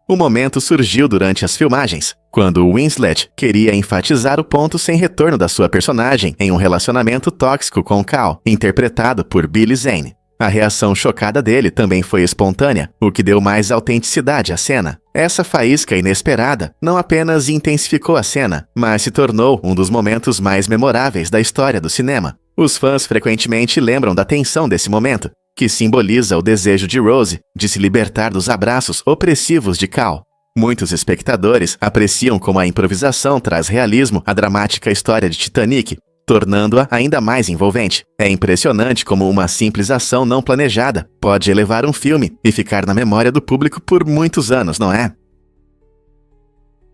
O momento surgiu durante as filmagens, quando Winslet queria enfatizar o ponto sem retorno da sua personagem em um relacionamento tóxico com Cal, interpretado por Billy Zane. A reação chocada dele também foi espontânea, o que deu mais autenticidade à cena. Essa faísca inesperada não apenas intensificou a cena, mas se tornou um dos momentos mais memoráveis da história do cinema. Os fãs frequentemente lembram da tensão desse momento, que simboliza o desejo de Rose de se libertar dos abraços opressivos de Cal. Muitos espectadores apreciam como a improvisação traz realismo à dramática história de Titanic, tornando-a ainda mais envolvente. É impressionante como uma simples ação não planejada pode elevar um filme e ficar na memória do público por muitos anos, não é?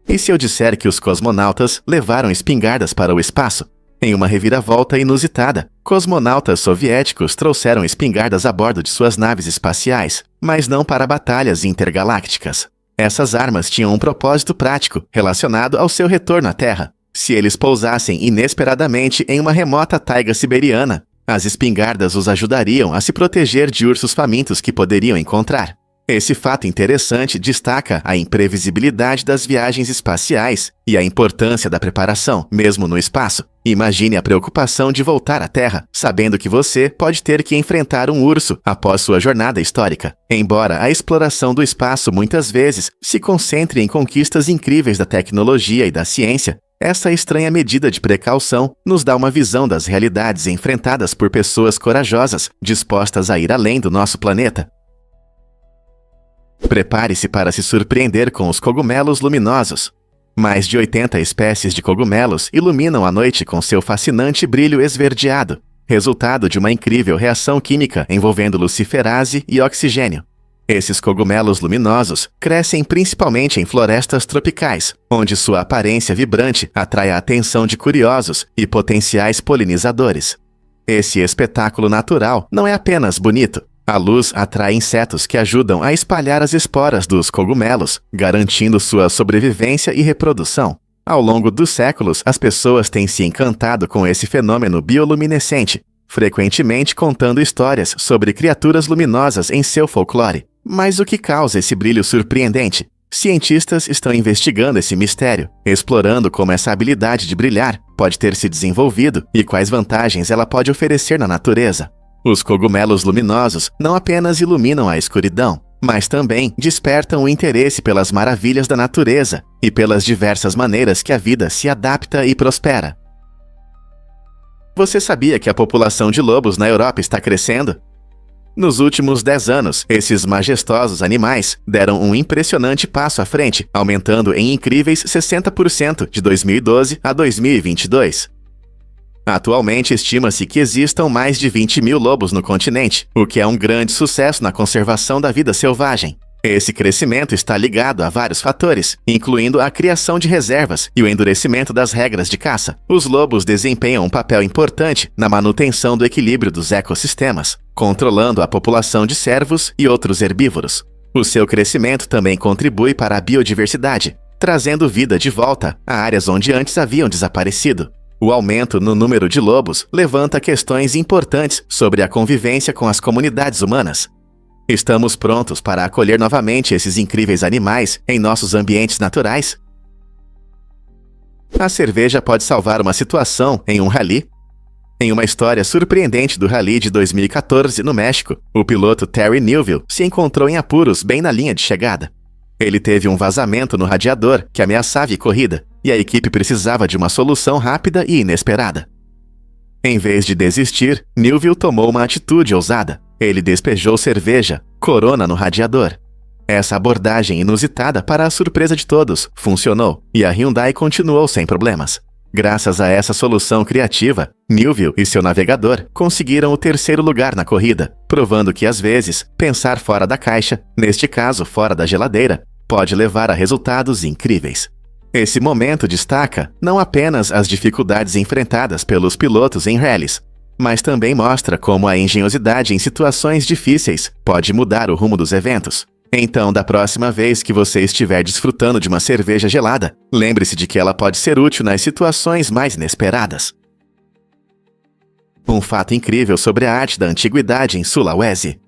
E se eu disser que os cosmonautas levaram espingardas para o espaço? Em uma reviravolta inusitada, cosmonautas soviéticos trouxeram espingardas a bordo de suas naves espaciais, mas não para batalhas intergalácticas. Essas armas tinham um propósito prático relacionado ao seu retorno à Terra. Se eles pousassem inesperadamente em uma remota taiga siberiana, as espingardas os ajudariam a se proteger de ursos famintos que poderiam encontrar. Esse fato interessante destaca a imprevisibilidade das viagens espaciais e a importância da preparação, mesmo no espaço. Imagine a preocupação de voltar à Terra, sabendo que você pode ter que enfrentar um urso após sua jornada histórica. Embora a exploração do espaço muitas vezes se concentre em conquistas incríveis da tecnologia e da ciência, essa estranha medida de precaução nos dá uma visão das realidades enfrentadas por pessoas corajosas, dispostas a ir além do nosso planeta. Prepare-se para se surpreender com os cogumelos luminosos. Mais de 80 espécies de cogumelos iluminam a noite com seu fascinante brilho esverdeado, resultado de uma incrível reação química envolvendo luciferase e oxigênio. Esses cogumelos luminosos crescem principalmente em florestas tropicais, onde sua aparência vibrante atrai a atenção de curiosos e potenciais polinizadores. Esse espetáculo natural não é apenas bonito. A luz atrai insetos que ajudam a espalhar as esporas dos cogumelos, garantindo sua sobrevivência e reprodução. Ao longo dos séculos, as pessoas têm se encantado com esse fenômeno bioluminescente, frequentemente contando histórias sobre criaturas luminosas em seu folclore. Mas o que causa esse brilho surpreendente? Cientistas estão investigando esse mistério, explorando como essa habilidade de brilhar pode ter se desenvolvido e quais vantagens ela pode oferecer na natureza. Os cogumelos luminosos não apenas iluminam a escuridão, mas também despertam o interesse pelas maravilhas da natureza e pelas diversas maneiras que a vida se adapta e prospera. Você sabia que a população de lobos na Europa está crescendo? Nos últimos 10 anos, esses majestosos animais deram um impressionante passo à frente, aumentando em incríveis 60% de 2012 a 2022. Atualmente, estima-se que existam mais de 20 mil lobos no continente, o que é um grande sucesso na conservação da vida selvagem. Esse crescimento está ligado a vários fatores, incluindo a criação de reservas e o endurecimento das regras de caça. Os lobos desempenham um papel importante na manutenção do equilíbrio dos ecossistemas, controlando a população de cervos e outros herbívoros. O seu crescimento também contribui para a biodiversidade, trazendo vida de volta a áreas onde antes haviam desaparecido. O aumento no número de lobos levanta questões importantes sobre a convivência com as comunidades humanas. Estamos prontos para acolher novamente esses incríveis animais em nossos ambientes naturais? A cerveja pode salvar uma situação em um rally? Em uma história surpreendente do rally de 2014 no México, o piloto Terry Newville se encontrou em apuros bem na linha de chegada. Ele teve um vazamento no radiador que ameaçava a corrida, e a equipe precisava de uma solução rápida e inesperada. Em vez de desistir, Newville tomou uma atitude ousada. Ele despejou cerveja, Corona, no radiador. Essa abordagem inusitada, para a surpresa de todos, funcionou, e a Hyundai continuou sem problemas. Graças a essa solução criativa, Newville e seu navegador conseguiram o terceiro lugar na corrida, provando que às vezes, pensar fora da caixa, neste caso fora da geladeira, pode levar a resultados incríveis. Esse momento destaca não apenas as dificuldades enfrentadas pelos pilotos em rallies, mas também mostra como a engenhosidade em situações difíceis pode mudar o rumo dos eventos. Então, da próxima vez que você estiver desfrutando de uma cerveja gelada, lembre-se de que ela pode ser útil nas situações mais inesperadas. Um fato incrível sobre a arte da antiguidade em Sulawesi.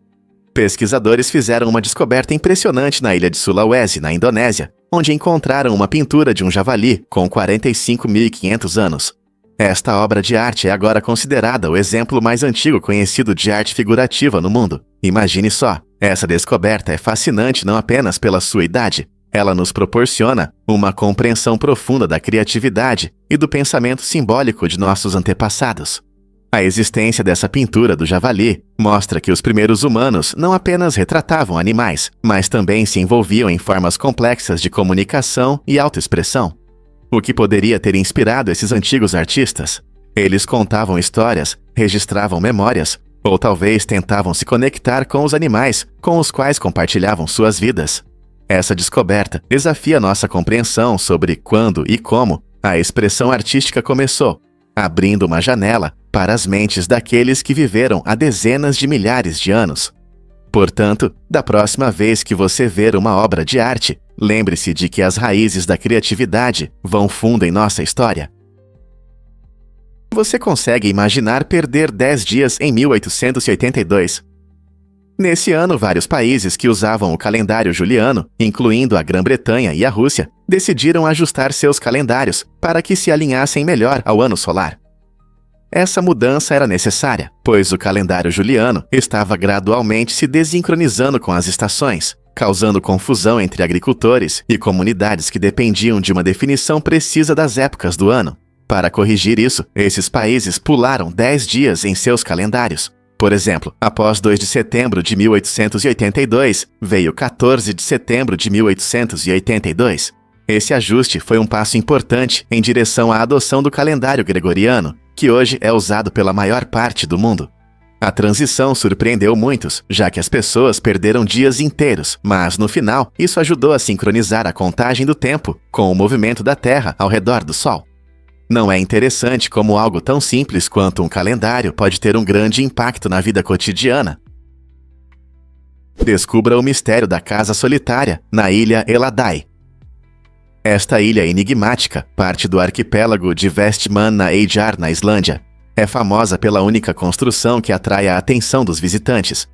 Pesquisadores fizeram uma descoberta impressionante na ilha de Sulawesi, na Indonésia, onde encontraram uma pintura de um javali com 45.500 anos. Esta obra de arte é agora considerada o exemplo mais antigo conhecido de arte figurativa no mundo. Imagine só, essa descoberta é fascinante não apenas pela sua idade, ela nos proporciona uma compreensão profunda da criatividade e do pensamento simbólico de nossos antepassados. A existência dessa pintura do javali mostra que os primeiros humanos não apenas retratavam animais, mas também se envolviam em formas complexas de comunicação e autoexpressão. O que poderia ter inspirado esses antigos artistas? Eles contavam histórias, registravam memórias, ou talvez tentavam se conectar com os animais com os quais compartilhavam suas vidas. Essa descoberta desafia nossa compreensão sobre quando e como a expressão artística começou, abrindo uma janela para as mentes daqueles que viveram há dezenas de milhares de anos. Portanto, da próxima vez que você ver uma obra de arte, lembre-se de que as raízes da criatividade vão fundo em nossa história. Você consegue imaginar perder 10 dias em 1882? Nesse ano, vários países que usavam o calendário juliano, incluindo a Grã-Bretanha e a Rússia, decidiram ajustar seus calendários para que se alinhassem melhor ao ano solar. Essa mudança era necessária, pois o calendário juliano estava gradualmente se desincronizando com as estações, causando confusão entre agricultores e comunidades que dependiam de uma definição precisa das épocas do ano. Para corrigir isso, esses países pularam 10 dias em seus calendários. Por exemplo, após 2 de setembro de 1882, veio 14 de setembro de 1882. Esse ajuste foi um passo importante em direção à adoção do calendário gregoriano, que hoje é usado pela maior parte do mundo. A transição surpreendeu muitos, já que as pessoas perderam dias inteiros, mas no final, isso ajudou a sincronizar a contagem do tempo com o movimento da Terra ao redor do Sol. Não é interessante como algo tão simples quanto um calendário pode ter um grande impacto na vida cotidiana? Descubra o mistério da Casa Solitária, na ilha Eladai. Esta ilha enigmática, parte do arquipélago de Vestmann na Eyjar, na Islândia, é famosa pela única construção que atrai a atenção dos visitantes.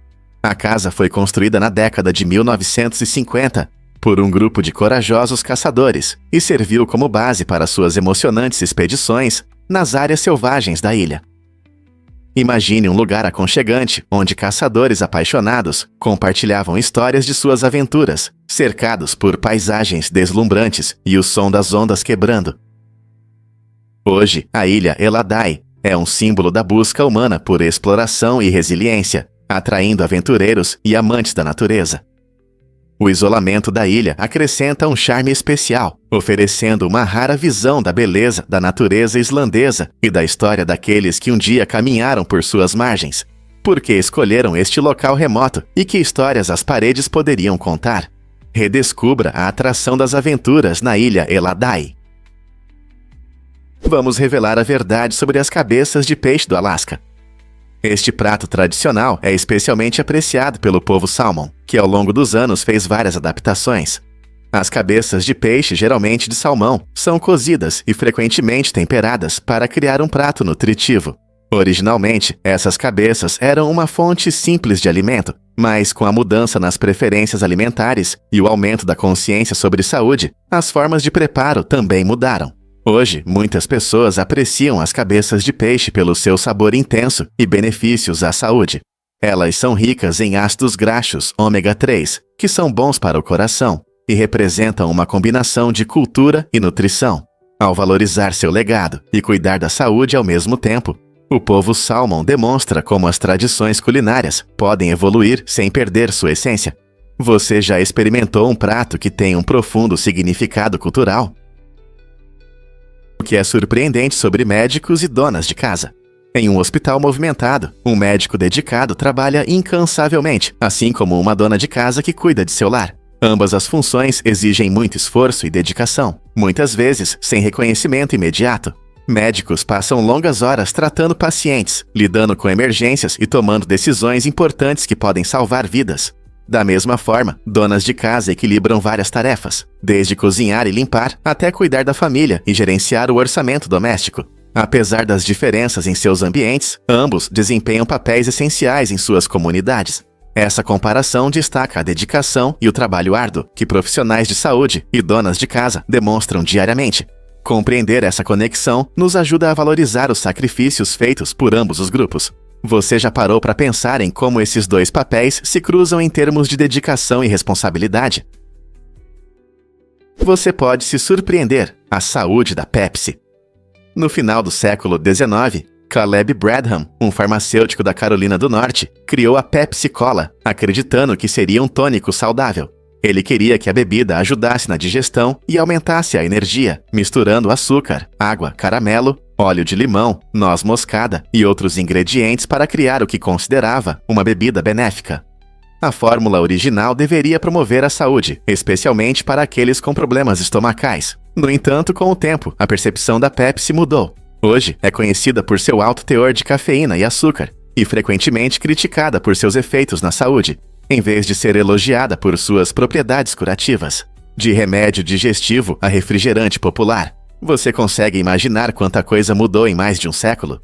A casa foi construída na década de 1950 por um grupo de corajosos caçadores e serviu como base para suas emocionantes expedições nas áreas selvagens da ilha. Imagine um lugar aconchegante onde caçadores apaixonados compartilhavam histórias de suas aventuras, cercados por paisagens deslumbrantes e o som das ondas quebrando. Hoje, a ilha Eladai é um símbolo da busca humana por exploração e resiliência, atraindo aventureiros e amantes da natureza. O isolamento da ilha acrescenta um charme especial, oferecendo uma rara visão da beleza da natureza islandesa e da história daqueles que um dia caminharam por suas margens. Por que escolheram este local remoto e que histórias as paredes poderiam contar? Redescubra a atração das aventuras na ilha Eladai. Vamos revelar a verdade sobre as cabeças de peixe do Alasca. Este prato tradicional é especialmente apreciado pelo povo Salmon, que ao longo dos anos fez várias adaptações. As cabeças de peixe, geralmente de salmão, são cozidas e frequentemente temperadas para criar um prato nutritivo. Originalmente, essas cabeças eram uma fonte simples de alimento, mas com a mudança nas preferências alimentares e o aumento da consciência sobre saúde, as formas de preparo também mudaram. Hoje, muitas pessoas apreciam as cabeças de peixe pelo seu sabor intenso e benefícios à saúde. Elas são ricas em ácidos graxos ômega 3, que são bons para o coração, e representam uma combinação de cultura e nutrição. Ao valorizar seu legado e cuidar da saúde ao mesmo tempo, o povo Salmon demonstra como as tradições culinárias podem evoluir sem perder sua essência. Você já experimentou um prato que tem um profundo significado cultural? O que é surpreendente sobre médicos e donas de casa. Em um hospital movimentado, um médico dedicado trabalha incansavelmente, assim como uma dona de casa que cuida de seu lar. Ambas as funções exigem muito esforço e dedicação, muitas vezes sem reconhecimento imediato. Médicos passam longas horas tratando pacientes, lidando com emergências e tomando decisões importantes que podem salvar vidas. Da mesma forma, donas de casa equilibram várias tarefas, desde cozinhar e limpar até cuidar da família e gerenciar o orçamento doméstico. Apesar das diferenças em seus ambientes, ambos desempenham papéis essenciais em suas comunidades. Essa comparação destaca a dedicação e o trabalho árduo que profissionais de saúde e donas de casa demonstram diariamente. Compreender essa conexão nos ajuda a valorizar os sacrifícios feitos por ambos os grupos. Você já parou para pensar em como esses dois papéis se cruzam em termos de dedicação e responsabilidade? Você pode se surpreender: a saúde da Pepsi. No final do século XIX, Caleb Bradham, um farmacêutico da Carolina do Norte, criou a Pepsi Cola, acreditando que seria um tônico saudável. Ele queria que a bebida ajudasse na digestão e aumentasse a energia, misturando açúcar, água, caramelo, óleo de limão, noz moscada e outros ingredientes para criar o que considerava uma bebida benéfica. A fórmula original deveria promover a saúde, especialmente para aqueles com problemas estomacais. No entanto, com o tempo, a percepção da Pepsi mudou. Hoje, é conhecida por seu alto teor de cafeína e açúcar, e frequentemente criticada por seus efeitos na saúde, em vez de ser elogiada por suas propriedades curativas. De remédio digestivo a refrigerante popular, você consegue imaginar quanta coisa mudou em mais de um século?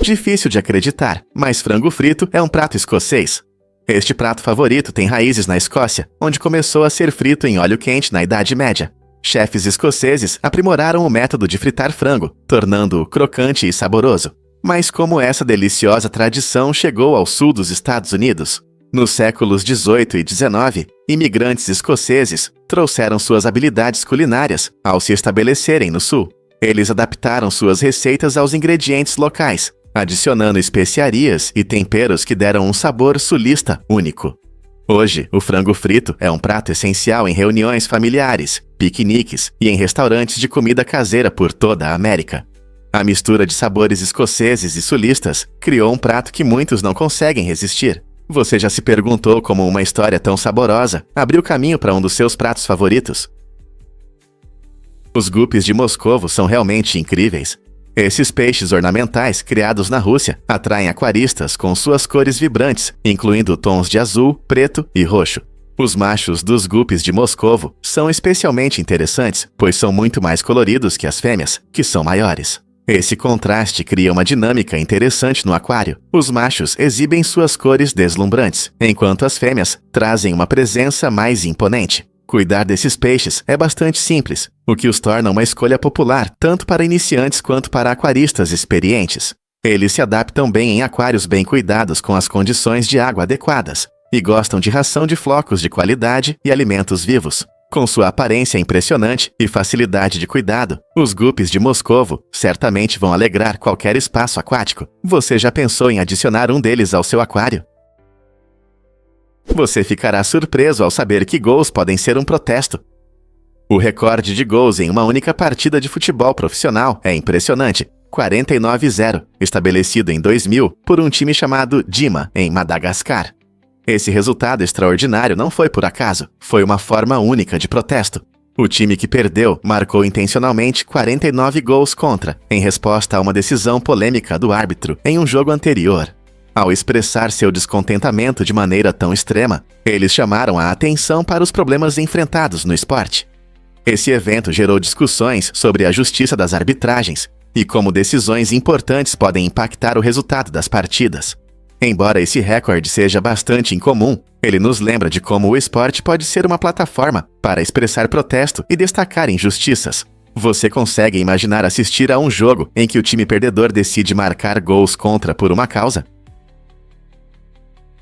Difícil de acreditar, mas frango frito é um prato escocês. Este prato favorito tem raízes na Escócia, onde começou a ser frito em óleo quente na Idade Média. Chefes escoceses aprimoraram o método de fritar frango, tornando-o crocante e saboroso. Mas como essa deliciosa tradição chegou ao sul dos Estados Unidos? Nos séculos XVIII e XIX, imigrantes escoceses trouxeram suas habilidades culinárias ao se estabelecerem no sul. Eles adaptaram suas receitas aos ingredientes locais, adicionando especiarias e temperos que deram um sabor sulista único. Hoje, o frango frito é um prato essencial em reuniões familiares, piqueniques e em restaurantes de comida caseira por toda a América. A mistura de sabores escoceses e sulistas criou um prato que muitos não conseguem resistir. Você já se perguntou como uma história tão saborosa abriu caminho para um dos seus pratos favoritos? Os guppies de Moscovo são realmente incríveis. Esses peixes ornamentais criados na Rússia atraem aquaristas com suas cores vibrantes, incluindo tons de azul, preto e roxo. Os machos dos guppies de Moscovo são especialmente interessantes, pois são muito mais coloridos que as fêmeas, que são maiores. Esse contraste cria uma dinâmica interessante no aquário. Os machos exibem suas cores deslumbrantes, enquanto as fêmeas trazem uma presença mais imponente. Cuidar desses peixes é bastante simples, o que os torna uma escolha popular tanto para iniciantes quanto para aquaristas experientes. Eles se adaptam bem em aquários bem cuidados com as condições de água adequadas e gostam de ração de flocos de qualidade e alimentos vivos. Com sua aparência impressionante e facilidade de cuidado, os guppies de Moscovo certamente vão alegrar qualquer espaço aquático. Você já pensou em adicionar um deles ao seu aquário? Você ficará surpreso ao saber que gols podem ser um protesto. O recorde de gols em uma única partida de futebol profissional é impressionante. 49-0, estabelecido em 2000 por um time chamado Dima, em Madagascar. Esse resultado extraordinário não foi por acaso, foi uma forma única de protesto. O time que perdeu marcou intencionalmente 49 gols contra, em resposta a uma decisão polêmica do árbitro em um jogo anterior. Ao expressar seu descontentamento de maneira tão extrema, eles chamaram a atenção para os problemas enfrentados no esporte. Esse evento gerou discussões sobre a justiça das arbitragens e como decisões importantes podem impactar o resultado das partidas. Embora esse recorde seja bastante incomum, ele nos lembra de como o esporte pode ser uma plataforma para expressar protesto e destacar injustiças. Você consegue imaginar assistir a um jogo em que o time perdedor decide marcar gols contra por uma causa?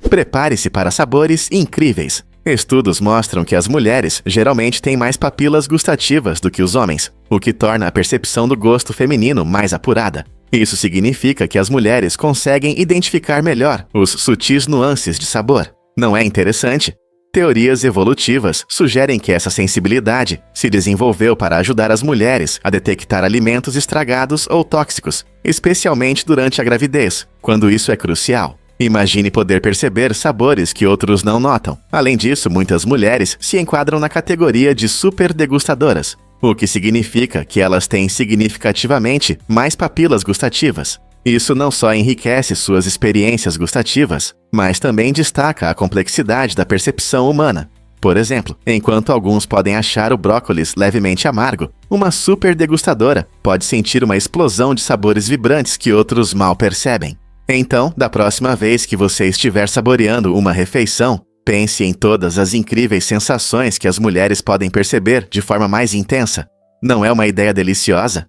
Prepare-se para sabores incríveis. Estudos mostram que as mulheres geralmente têm mais papilas gustativas do que os homens, o que torna a percepção do gosto feminino mais apurada. Isso significa que as mulheres conseguem identificar melhor os sutis nuances de sabor. Não é interessante? Teorias evolutivas sugerem que essa sensibilidade se desenvolveu para ajudar as mulheres a detectar alimentos estragados ou tóxicos, especialmente durante a gravidez, quando isso é crucial. Imagine poder perceber sabores que outros não notam. Além disso, muitas mulheres se enquadram na categoria de superdegustadoras, o que significa que elas têm significativamente mais papilas gustativas. Isso não só enriquece suas experiências gustativas, mas também destaca a complexidade da percepção humana. Por exemplo, enquanto alguns podem achar o brócolis levemente amargo, uma superdegustadora pode sentir uma explosão de sabores vibrantes que outros mal percebem. Então, da próxima vez que você estiver saboreando uma refeição, pense em todas as incríveis sensações que as mulheres podem perceber de forma mais intensa. Não é uma ideia deliciosa?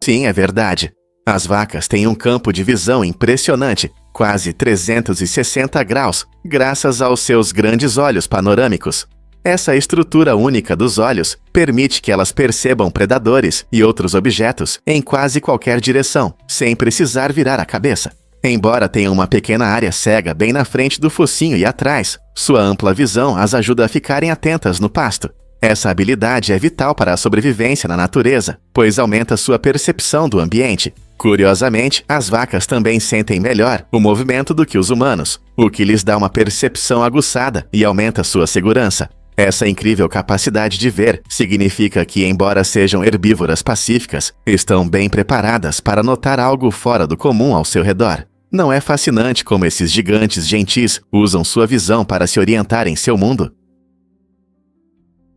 Sim, é verdade. As vacas têm um campo de visão impressionante, quase 360 graus, graças aos seus grandes olhos panorâmicos. Essa estrutura única dos olhos permite que elas percebam predadores e outros objetos em quase qualquer direção, sem precisar virar a cabeça. Embora tenham uma pequena área cega bem na frente do focinho e atrás, sua ampla visão as ajuda a ficarem atentas no pasto. Essa habilidade é vital para a sobrevivência na natureza, pois aumenta sua percepção do ambiente. Curiosamente, as vacas também sentem melhor o movimento do que os humanos, o que lhes dá uma percepção aguçada e aumenta sua segurança. Essa incrível capacidade de ver significa que, embora sejam herbívoras pacíficas, estão bem preparadas para notar algo fora do comum ao seu redor. Não é fascinante como esses gigantes gentis usam sua visão para se orientar em seu mundo?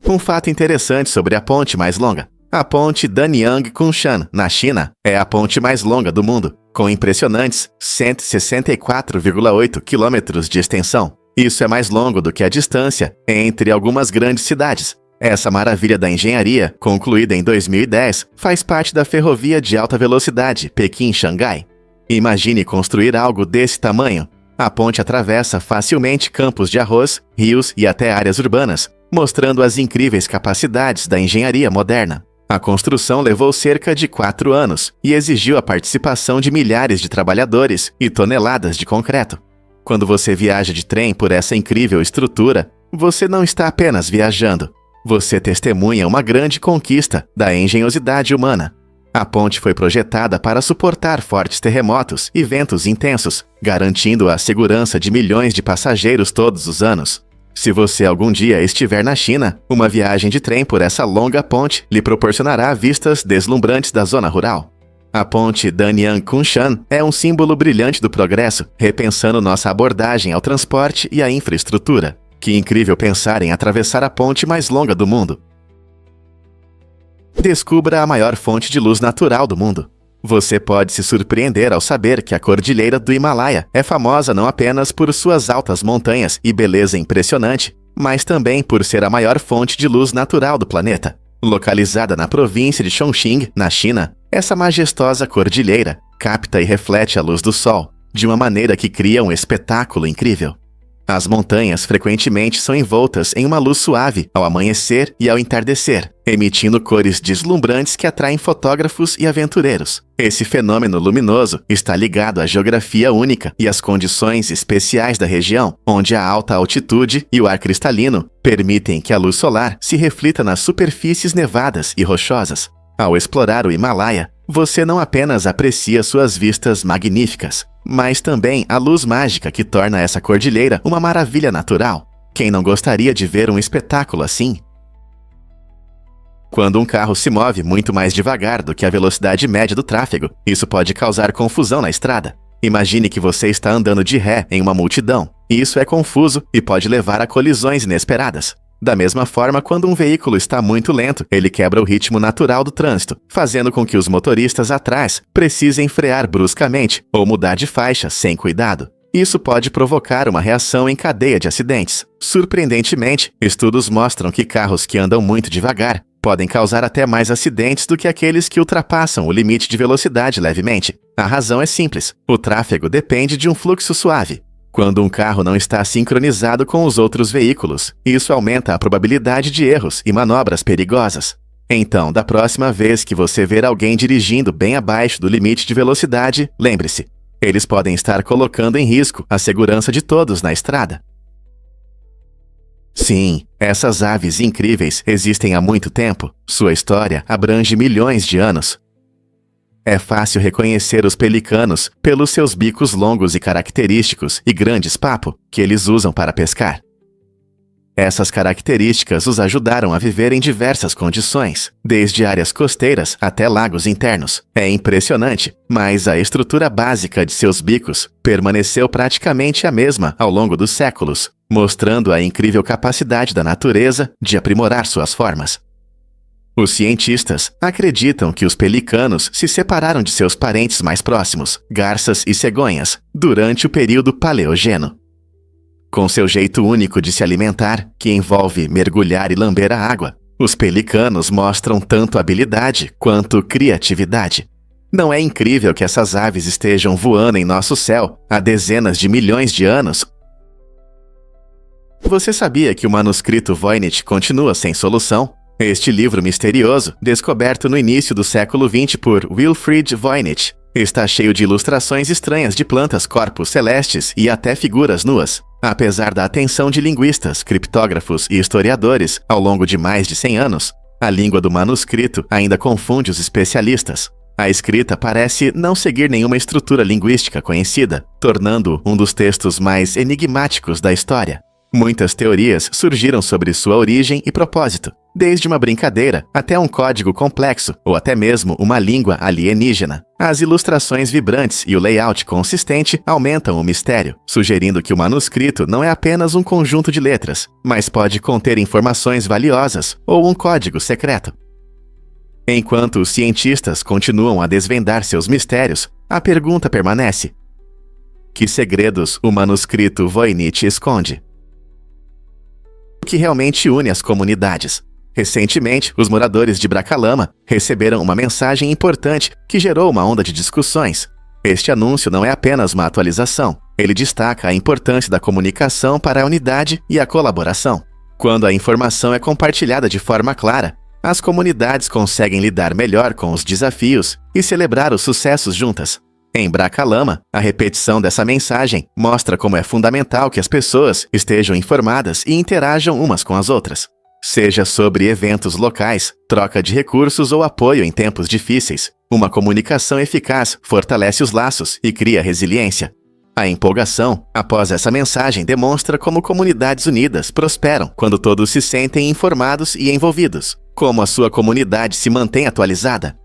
Um fato interessante sobre a ponte mais longa. A ponte Danyang-Kunshan, na China, é a ponte mais longa do mundo, com impressionantes 164,8 quilômetros de extensão. Isso é mais longo do que a distância entre algumas grandes cidades. Essa maravilha da engenharia, concluída em 2010, faz parte da ferrovia de alta velocidade Pequim-Xangai. Imagine construir algo desse tamanho. A ponte atravessa facilmente campos de arroz, rios e até áreas urbanas, mostrando as incríveis capacidades da engenharia moderna. A construção levou cerca de 4 anos e exigiu a participação de milhares de trabalhadores e toneladas de concreto. Quando você viaja de trem por essa incrível estrutura, você não está apenas viajando. Você testemunha uma grande conquista da engenhosidade humana. A ponte foi projetada para suportar fortes terremotos e ventos intensos, garantindo a segurança de milhões de passageiros todos os anos. Se você algum dia estiver na China, uma viagem de trem por essa longa ponte lhe proporcionará vistas deslumbrantes da zona rural. A ponte Danyang-Kunshan é um símbolo brilhante do progresso, repensando nossa abordagem ao transporte e à infraestrutura. Que incrível pensar em atravessar a ponte mais longa do mundo. Descubra a maior fonte de luz natural do mundo. Você pode se surpreender ao saber que a Cordilheira do Himalaia é famosa não apenas por suas altas montanhas e beleza impressionante, mas também por ser a maior fonte de luz natural do planeta. Localizada na província de Chongqing, na China, essa majestosa cordilheira capta e reflete a luz do sol, de uma maneira que cria um espetáculo incrível. As montanhas frequentemente são envoltas em uma luz suave ao amanhecer e ao entardecer, emitindo cores deslumbrantes que atraem fotógrafos e aventureiros. Esse fenômeno luminoso está ligado à geografia única e às condições especiais da região, onde a alta altitude e o ar cristalino permitem que a luz solar se reflita nas superfícies nevadas e rochosas. Ao explorar o Himalaia, você não apenas aprecia suas vistas magníficas, mas também a luz mágica que torna essa cordilheira uma maravilha natural. Quem não gostaria de ver um espetáculo assim? Quando um carro se move muito mais devagar do que a velocidade média do tráfego, isso pode causar confusão na estrada. Imagine que você está andando de ré em uma multidão. Isso é confuso e pode levar a colisões inesperadas. Da mesma forma, quando um veículo está muito lento, ele quebra o ritmo natural do trânsito, fazendo com que os motoristas atrás precisem frear bruscamente ou mudar de faixa sem cuidado. Isso pode provocar uma reação em cadeia de acidentes. Surpreendentemente, estudos mostram que carros que andam muito devagar podem causar até mais acidentes do que aqueles que ultrapassam o limite de velocidade levemente. A razão é simples: o tráfego depende de um fluxo suave. Quando um carro não está sincronizado com os outros veículos, isso aumenta a probabilidade de erros e manobras perigosas. Então, da próxima vez que você ver alguém dirigindo bem abaixo do limite de velocidade, lembre-se, eles podem estar colocando em risco a segurança de todos na estrada. Sim, essas aves incríveis existem há muito tempo. Sua história abrange milhões de anos. É fácil reconhecer os pelicanos pelos seus bicos longos e característicos e grandes papo que eles usam para pescar. Essas características os ajudaram a viver em diversas condições, desde áreas costeiras até lagos internos. É impressionante, mas a estrutura básica de seus bicos permaneceu praticamente a mesma ao longo dos séculos, mostrando a incrível capacidade da natureza de aprimorar suas formas. Os cientistas acreditam que os pelicanos se separaram de seus parentes mais próximos, garças e cegonhas, durante o período Paleogeno. Com seu jeito único de se alimentar, que envolve mergulhar e lamber a água, os pelicanos mostram tanto habilidade quanto criatividade. Não é incrível que essas aves estejam voando em nosso céu há dezenas de milhões de anos? Você sabia que o manuscrito Voynich continua sem solução? Este livro misterioso, descoberto no início do século XX por Wilfrid Voynich, está cheio de ilustrações estranhas de plantas, corpos celestes e até figuras nuas. Apesar da atenção de linguistas, criptógrafos e historiadores ao longo de mais de 100 anos, a língua do manuscrito ainda confunde os especialistas. A escrita parece não seguir nenhuma estrutura linguística conhecida, tornando-o um dos textos mais enigmáticos da história. Muitas teorias surgiram sobre sua origem e propósito, desde uma brincadeira até um código complexo ou até mesmo uma língua alienígena. As ilustrações vibrantes e o layout consistente aumentam o mistério, sugerindo que o manuscrito não é apenas um conjunto de letras, mas pode conter informações valiosas ou um código secreto. Enquanto os cientistas continuam a desvendar seus mistérios, a pergunta permanece: que segredos o manuscrito Voynich esconde? O que realmente une as comunidades? Recentemente, os moradores de Bracalama receberam uma mensagem importante que gerou uma onda de discussões. Este anúncio não é apenas uma atualização, ele destaca a importância da comunicação para a unidade e a colaboração. Quando a informação é compartilhada de forma clara, as comunidades conseguem lidar melhor com os desafios e celebrar os sucessos juntas. Em Bracalama, a repetição dessa mensagem mostra como é fundamental que as pessoas estejam informadas e interajam umas com as outras. Seja sobre eventos locais, troca de recursos ou apoio em tempos difíceis, uma comunicação eficaz fortalece os laços e cria resiliência. A empolgação, após essa mensagem, demonstra como comunidades unidas prosperam quando todos se sentem informados e envolvidos. Como a sua comunidade se mantém atualizada?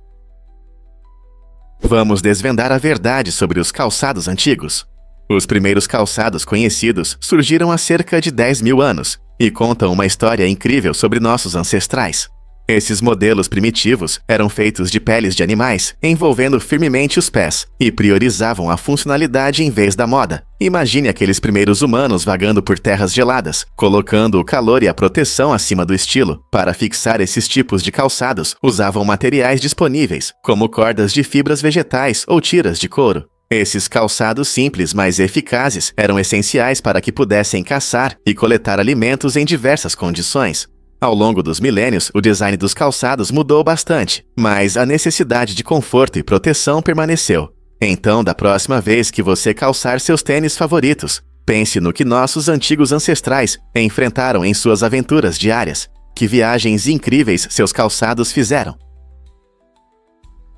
Vamos desvendar a verdade sobre os calçados antigos. Os primeiros calçados conhecidos surgiram há cerca de 10 mil anos e contam uma história incrível sobre nossos ancestrais. Esses modelos primitivos eram feitos de peles de animais, envolvendo firmemente os pés, e priorizavam a funcionalidade em vez da moda. Imagine aqueles primeiros humanos vagando por terras geladas, colocando o calor e a proteção acima do estilo. Para fixar esses tipos de calçados, usavam materiais disponíveis, como cordas de fibras vegetais ou tiras de couro. Esses calçados simples, mas eficazes, eram essenciais para que pudessem caçar e coletar alimentos em diversas condições. Ao longo dos milênios, o design dos calçados mudou bastante, mas a necessidade de conforto e proteção permaneceu. Então, da próxima vez que você calçar seus tênis favoritos, pense no que nossos antigos ancestrais enfrentaram em suas aventuras diárias. Que viagens incríveis seus calçados fizeram!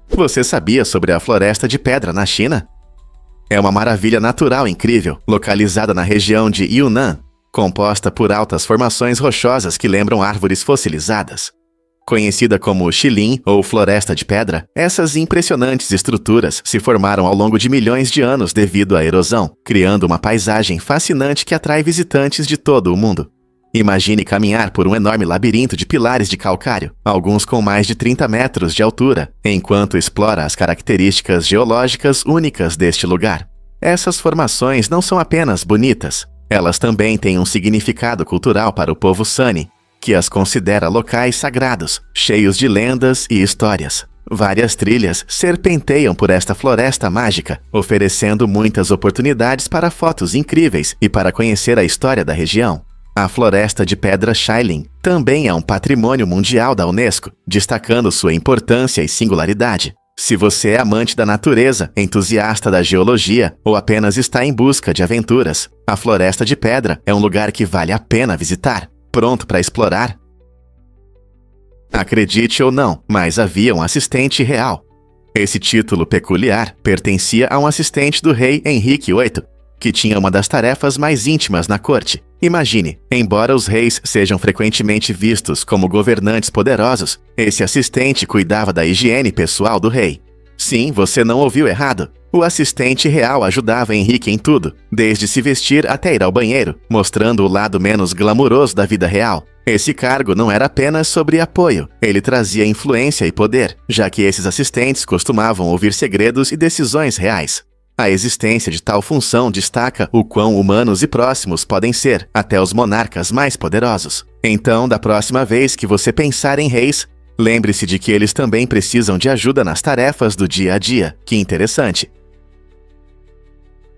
Você sabia sobre a Floresta de Pedra na China? É uma maravilha natural incrível, localizada na região de Yunnan, composta por altas formações rochosas que lembram árvores fossilizadas. Conhecida como Shilin ou Floresta de Pedra, essas impressionantes estruturas se formaram ao longo de milhões de anos devido à erosão, criando uma paisagem fascinante que atrai visitantes de todo o mundo. Imagine caminhar por um enorme labirinto de pilares de calcário, alguns com mais de 30 metros de altura, enquanto explora as características geológicas únicas deste lugar. Essas formações não são apenas bonitas, elas também têm um significado cultural para o povo Sami, que as considera locais sagrados, cheios de lendas e histórias. Várias trilhas serpenteiam por esta floresta mágica, oferecendo muitas oportunidades para fotos incríveis e para conhecer a história da região. A Floresta de Pedra Shilin também é um patrimônio mundial da Unesco, destacando sua importância e singularidade. Se você é amante da natureza, entusiasta da geologia ou apenas está em busca de aventuras, a Floresta de Pedra é um lugar que vale a pena visitar. Pronto para explorar? Acredite ou não, mas havia um assistente real. Esse título peculiar pertencia a um assistente do rei Henrique VIII, que tinha uma das tarefas mais íntimas na corte. Imagine, embora os reis sejam frequentemente vistos como governantes poderosos, esse assistente cuidava da higiene pessoal do rei. Sim, você não ouviu errado. O assistente real ajudava Henrique em tudo, desde se vestir até ir ao banheiro, mostrando o lado menos glamuroso da vida real. Esse cargo não era apenas sobre apoio, ele trazia influência e poder, já que esses assistentes costumavam ouvir segredos e decisões reais. A existência de tal função destaca o quão humanos e próximos podem ser, até os monarcas mais poderosos. Então, da próxima vez que você pensar em reis, lembre-se de que eles também precisam de ajuda nas tarefas do dia a dia. Que interessante!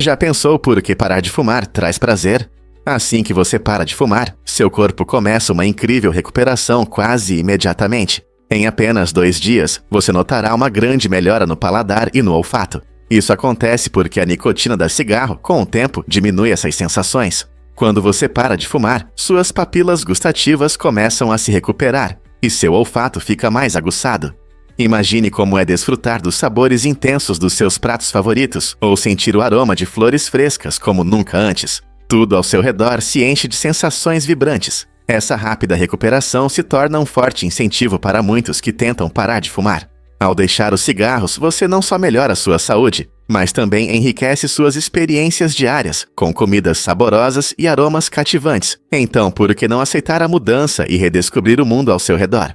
Já pensou por que parar de fumar traz prazer? Assim que você para de fumar, seu corpo começa uma incrível recuperação quase imediatamente. Em apenas 2 dias, você notará uma grande melhora no paladar e no olfato. Isso acontece porque a nicotina da cigarro, com o tempo, diminui essas sensações. Quando você para de fumar, suas papilas gustativas começam a se recuperar e seu olfato fica mais aguçado. Imagine como é desfrutar dos sabores intensos dos seus pratos favoritos ou sentir o aroma de flores frescas como nunca antes. Tudo ao seu redor se enche de sensações vibrantes. Essa rápida recuperação se torna um forte incentivo para muitos que tentam parar de fumar. Ao deixar os cigarros, você não só melhora sua saúde, mas também enriquece suas experiências diárias, com comidas saborosas e aromas cativantes. Então, por que não aceitar a mudança e redescobrir o mundo ao seu redor?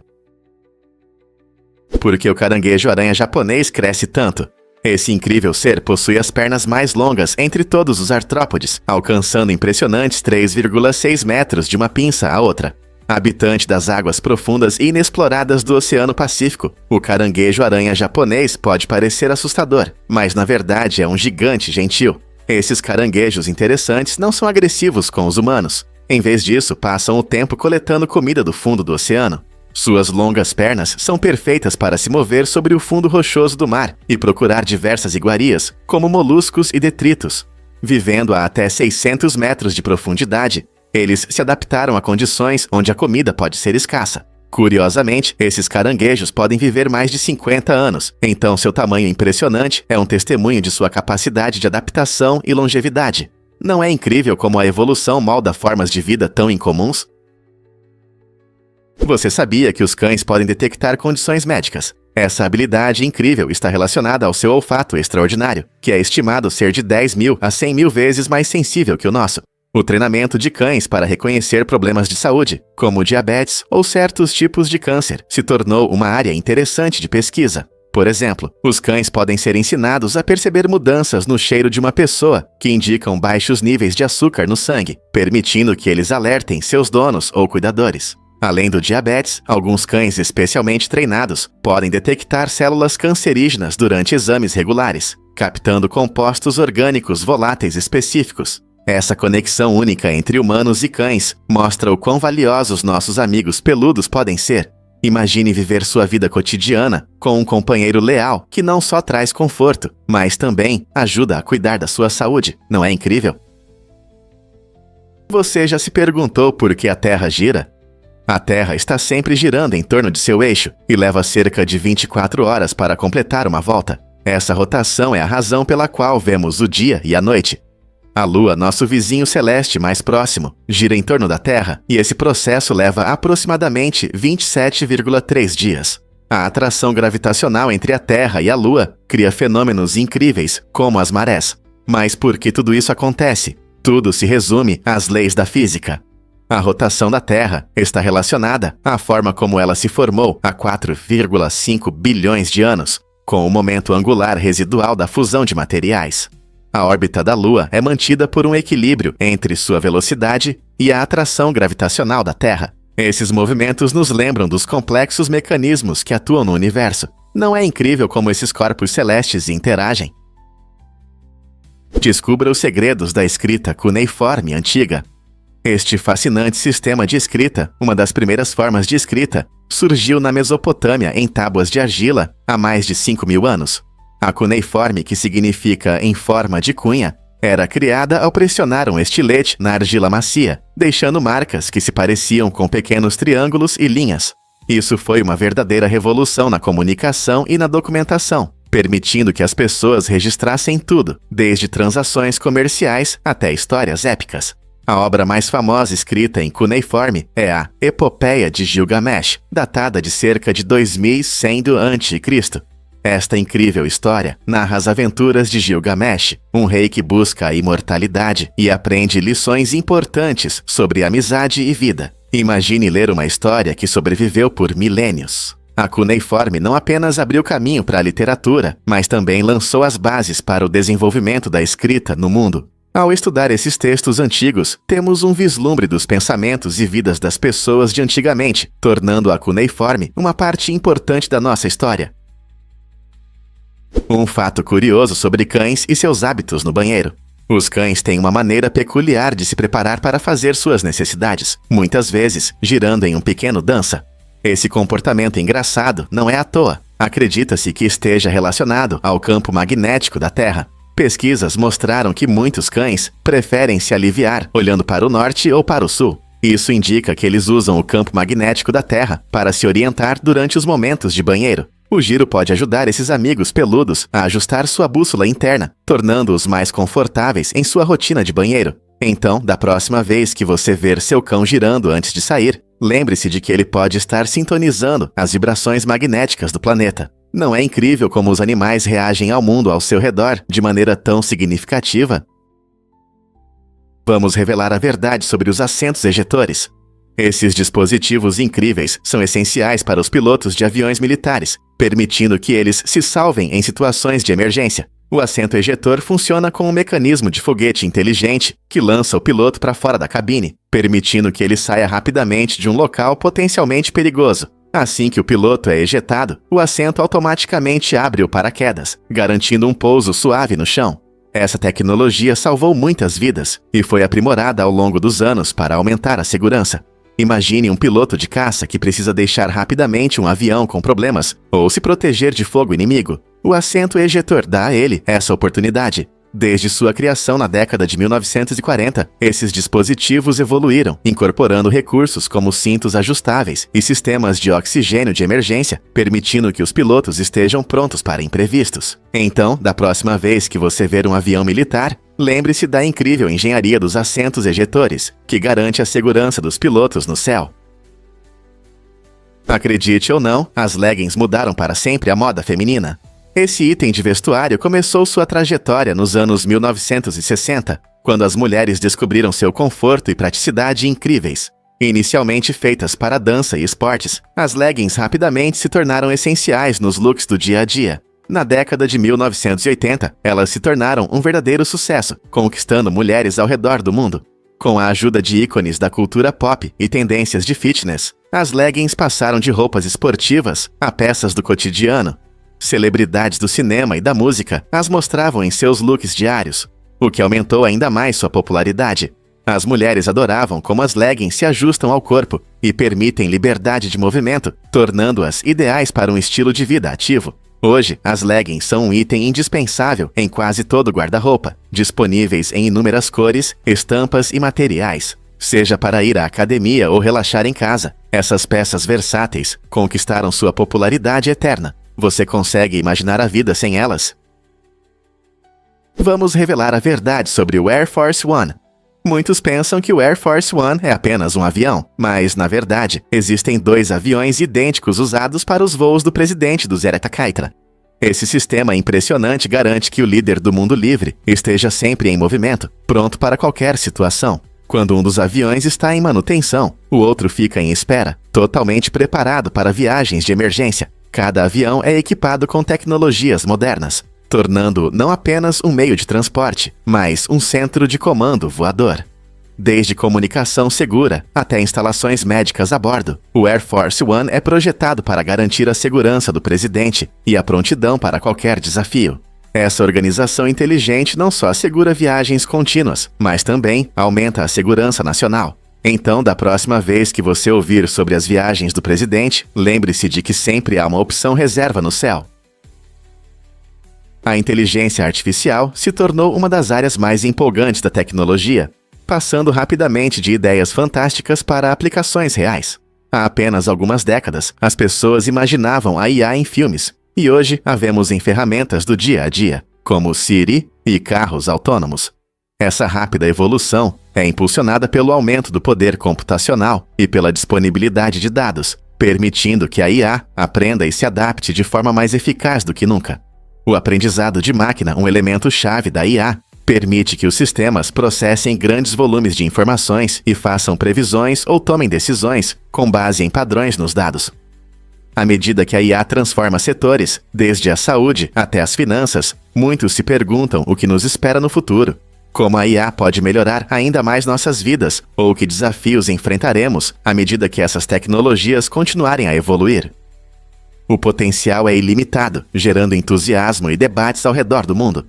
Por que o caranguejo-aranha japonês cresce tanto? Esse incrível ser possui as pernas mais longas entre todos os artrópodes, alcançando impressionantes 3,6 metros de uma pinça à outra. Habitante das águas profundas e inexploradas do Oceano Pacífico, o caranguejo-aranha japonês pode parecer assustador, mas na verdade é um gigante gentil. Esses caranguejos interessantes não são agressivos com os humanos. Em vez disso, passam o tempo coletando comida do fundo do oceano. Suas longas pernas são perfeitas para se mover sobre o fundo rochoso do mar e procurar diversas iguarias, como moluscos e detritos. Vivendo a até 600 metros de profundidade, eles se adaptaram a condições onde a comida pode ser escassa. Curiosamente, esses caranguejos podem viver mais de 50 anos, então seu tamanho impressionante é um testemunho de sua capacidade de adaptação e longevidade. Não é incrível como a evolução molda formas de vida tão incomuns? Você sabia que os cães podem detectar condições médicas? Essa habilidade incrível está relacionada ao seu olfato extraordinário, que é estimado ser de 10.000 a 100.000 vezes mais sensível que o nosso. O treinamento de cães para reconhecer problemas de saúde, como diabetes ou certos tipos de câncer, se tornou uma área interessante de pesquisa. Por exemplo, os cães podem ser ensinados a perceber mudanças no cheiro de uma pessoa que indicam baixos níveis de açúcar no sangue, permitindo que eles alertem seus donos ou cuidadores. Além do diabetes, alguns cães especialmente treinados podem detectar células cancerígenas durante exames regulares, captando compostos orgânicos voláteis específicos. Essa conexão única entre humanos e cães mostra o quão valiosos nossos amigos peludos podem ser. Imagine viver sua vida cotidiana com um companheiro leal que não só traz conforto, mas também ajuda a cuidar da sua saúde. Não é incrível? Você já se perguntou por que a Terra gira? A Terra está sempre girando em torno de seu eixo e leva cerca de 24 horas para completar uma volta. Essa rotação é a razão pela qual vemos o dia e a noite. A Lua, nosso vizinho celeste mais próximo, gira em torno da Terra e esse processo leva aproximadamente 27,3 dias. A atração gravitacional entre a Terra e a Lua cria fenômenos incríveis, como as marés. Mas por que tudo isso acontece? Tudo se resume às leis da física. A rotação da Terra está relacionada à forma como ela se formou há 4,5 bilhões de anos, com o momento angular residual da fusão de materiais. A órbita da Lua é mantida por um equilíbrio entre sua velocidade e a atração gravitacional da Terra. Esses movimentos nos lembram dos complexos mecanismos que atuam no universo. Não é incrível como esses corpos celestes interagem? Descubra os segredos da escrita cuneiforme antiga. Este fascinante sistema de escrita, uma das primeiras formas de escrita, surgiu na Mesopotâmia em tábuas de argila há mais de 5.000 anos. A cuneiforme, que significa em forma de cunha, era criada ao pressionar um estilete na argila macia, deixando marcas que se pareciam com pequenos triângulos e linhas. Isso foi uma verdadeira revolução na comunicação e na documentação, permitindo que as pessoas registrassem tudo, desde transações comerciais até histórias épicas. A obra mais famosa escrita em cuneiforme é a Epopeia de Gilgamesh, datada de cerca de 2100 a.C. Esta incrível história narra as aventuras de Gilgamesh, um rei que busca a imortalidade e aprende lições importantes sobre amizade e vida. Imagine ler uma história que sobreviveu por milênios. A cuneiforme não apenas abriu caminho para a literatura, mas também lançou as bases para o desenvolvimento da escrita no mundo. Ao estudar esses textos antigos, temos um vislumbre dos pensamentos e vidas das pessoas de antigamente, tornando a cuneiforme uma parte importante da nossa história. Um fato curioso sobre cães e seus hábitos no banheiro. Os cães têm uma maneira peculiar de se preparar para fazer suas necessidades, muitas vezes girando em um pequeno dança. Esse comportamento engraçado não é à toa. Acredita-se que esteja relacionado ao campo magnético da Terra. Pesquisas mostraram que muitos cães preferem se aliviar olhando para o norte ou para o sul. Isso indica que eles usam o campo magnético da Terra para se orientar durante os momentos de banheiro. O giro pode ajudar esses amigos peludos a ajustar sua bússola interna, tornando-os mais confortáveis em sua rotina de banheiro. Então, da próxima vez que você ver seu cão girando antes de sair, lembre-se de que ele pode estar sintonizando as vibrações magnéticas do planeta. Não é incrível como os animais reagem ao mundo ao seu redor de maneira tão significativa? Vamos revelar a verdade sobre os assentos ejetores. Esses dispositivos incríveis são essenciais para os pilotos de aviões militares, permitindo que eles se salvem em situações de emergência. O assento ejetor funciona como um mecanismo de foguete inteligente que lança o piloto para fora da cabine, permitindo que ele saia rapidamente de um local potencialmente perigoso. Assim que o piloto é ejetado, o assento automaticamente abre o paraquedas, garantindo um pouso suave no chão. Essa tecnologia salvou muitas vidas e foi aprimorada ao longo dos anos para aumentar a segurança. Imagine um piloto de caça que precisa deixar rapidamente um avião com problemas ou se proteger de fogo inimigo. O assento ejetor dá a ele essa oportunidade. Desde sua criação na década de 1940, esses dispositivos evoluíram, incorporando recursos como cintos ajustáveis e sistemas de oxigênio de emergência, permitindo que os pilotos estejam prontos para imprevistos. Então, da próxima vez que você ver um avião militar, lembre-se da incrível engenharia dos assentos ejetores, que garante a segurança dos pilotos no céu. Acredite ou não, as leggings mudaram para sempre a moda feminina. Esse item de vestuário começou sua trajetória nos anos 1960, quando as mulheres descobriram seu conforto e praticidade incríveis. Inicialmente feitas para dança e esportes, as leggings rapidamente se tornaram essenciais nos looks do dia a dia. Na década de 1980, elas se tornaram um verdadeiro sucesso, conquistando mulheres ao redor do mundo. Com a ajuda de ícones da cultura pop e tendências de fitness, as leggings passaram de roupas esportivas a peças do cotidiano. Celebridades do cinema e da música as mostravam em seus looks diários, o que aumentou ainda mais sua popularidade. As mulheres adoravam como as leggings se ajustam ao corpo e permitem liberdade de movimento, tornando-as ideais para um estilo de vida ativo. Hoje, as leggings são um item indispensável em quase todo guarda-roupa, disponíveis em inúmeras cores, estampas e materiais. Seja para ir à academia ou relaxar em casa, essas peças versáteis conquistaram sua popularidade eterna. Você consegue imaginar a vida sem elas? Vamos revelar a verdade sobre o Air Force One. Muitos pensam que o Air Force One é apenas um avião, mas, na verdade, existem 2 aviões idênticos usados para os voos do presidente do Zeratacaitra. Esse sistema impressionante garante que o líder do mundo livre esteja sempre em movimento, pronto para qualquer situação. Quando um dos aviões está em manutenção, o outro fica em espera, totalmente preparado para viagens de emergência. Cada avião é equipado com tecnologias modernas, tornando não apenas um meio de transporte, mas um centro de comando voador. Desde comunicação segura até instalações médicas a bordo, o Air Force One é projetado para garantir a segurança do presidente e a prontidão para qualquer desafio. Essa organização inteligente não só assegura viagens contínuas, mas também aumenta a segurança nacional. Então, da próxima vez que você ouvir sobre as viagens do presidente, lembre-se de que sempre há uma opção reserva no céu. A inteligência artificial se tornou uma das áreas mais empolgantes da tecnologia, passando rapidamente de ideias fantásticas para aplicações reais. Há apenas algumas décadas, as pessoas imaginavam a IA em filmes, e hoje a vemos em ferramentas do dia a dia, como Siri e carros autônomos. Essa rápida evolução é impulsionada pelo aumento do poder computacional e pela disponibilidade de dados, permitindo que a IA aprenda e se adapte de forma mais eficaz do que nunca. O aprendizado de máquina, um elemento-chave da IA, permite que os sistemas processem grandes volumes de informações e façam previsões ou tomem decisões com base em padrões nos dados. À medida que a IA transforma setores, desde a saúde até as finanças, muitos se perguntam o que nos espera no futuro. Como a IA pode melhorar ainda mais nossas vidas, ou que desafios enfrentaremos à medida que essas tecnologias continuarem a evoluir. O potencial é ilimitado, gerando entusiasmo e debates ao redor do mundo.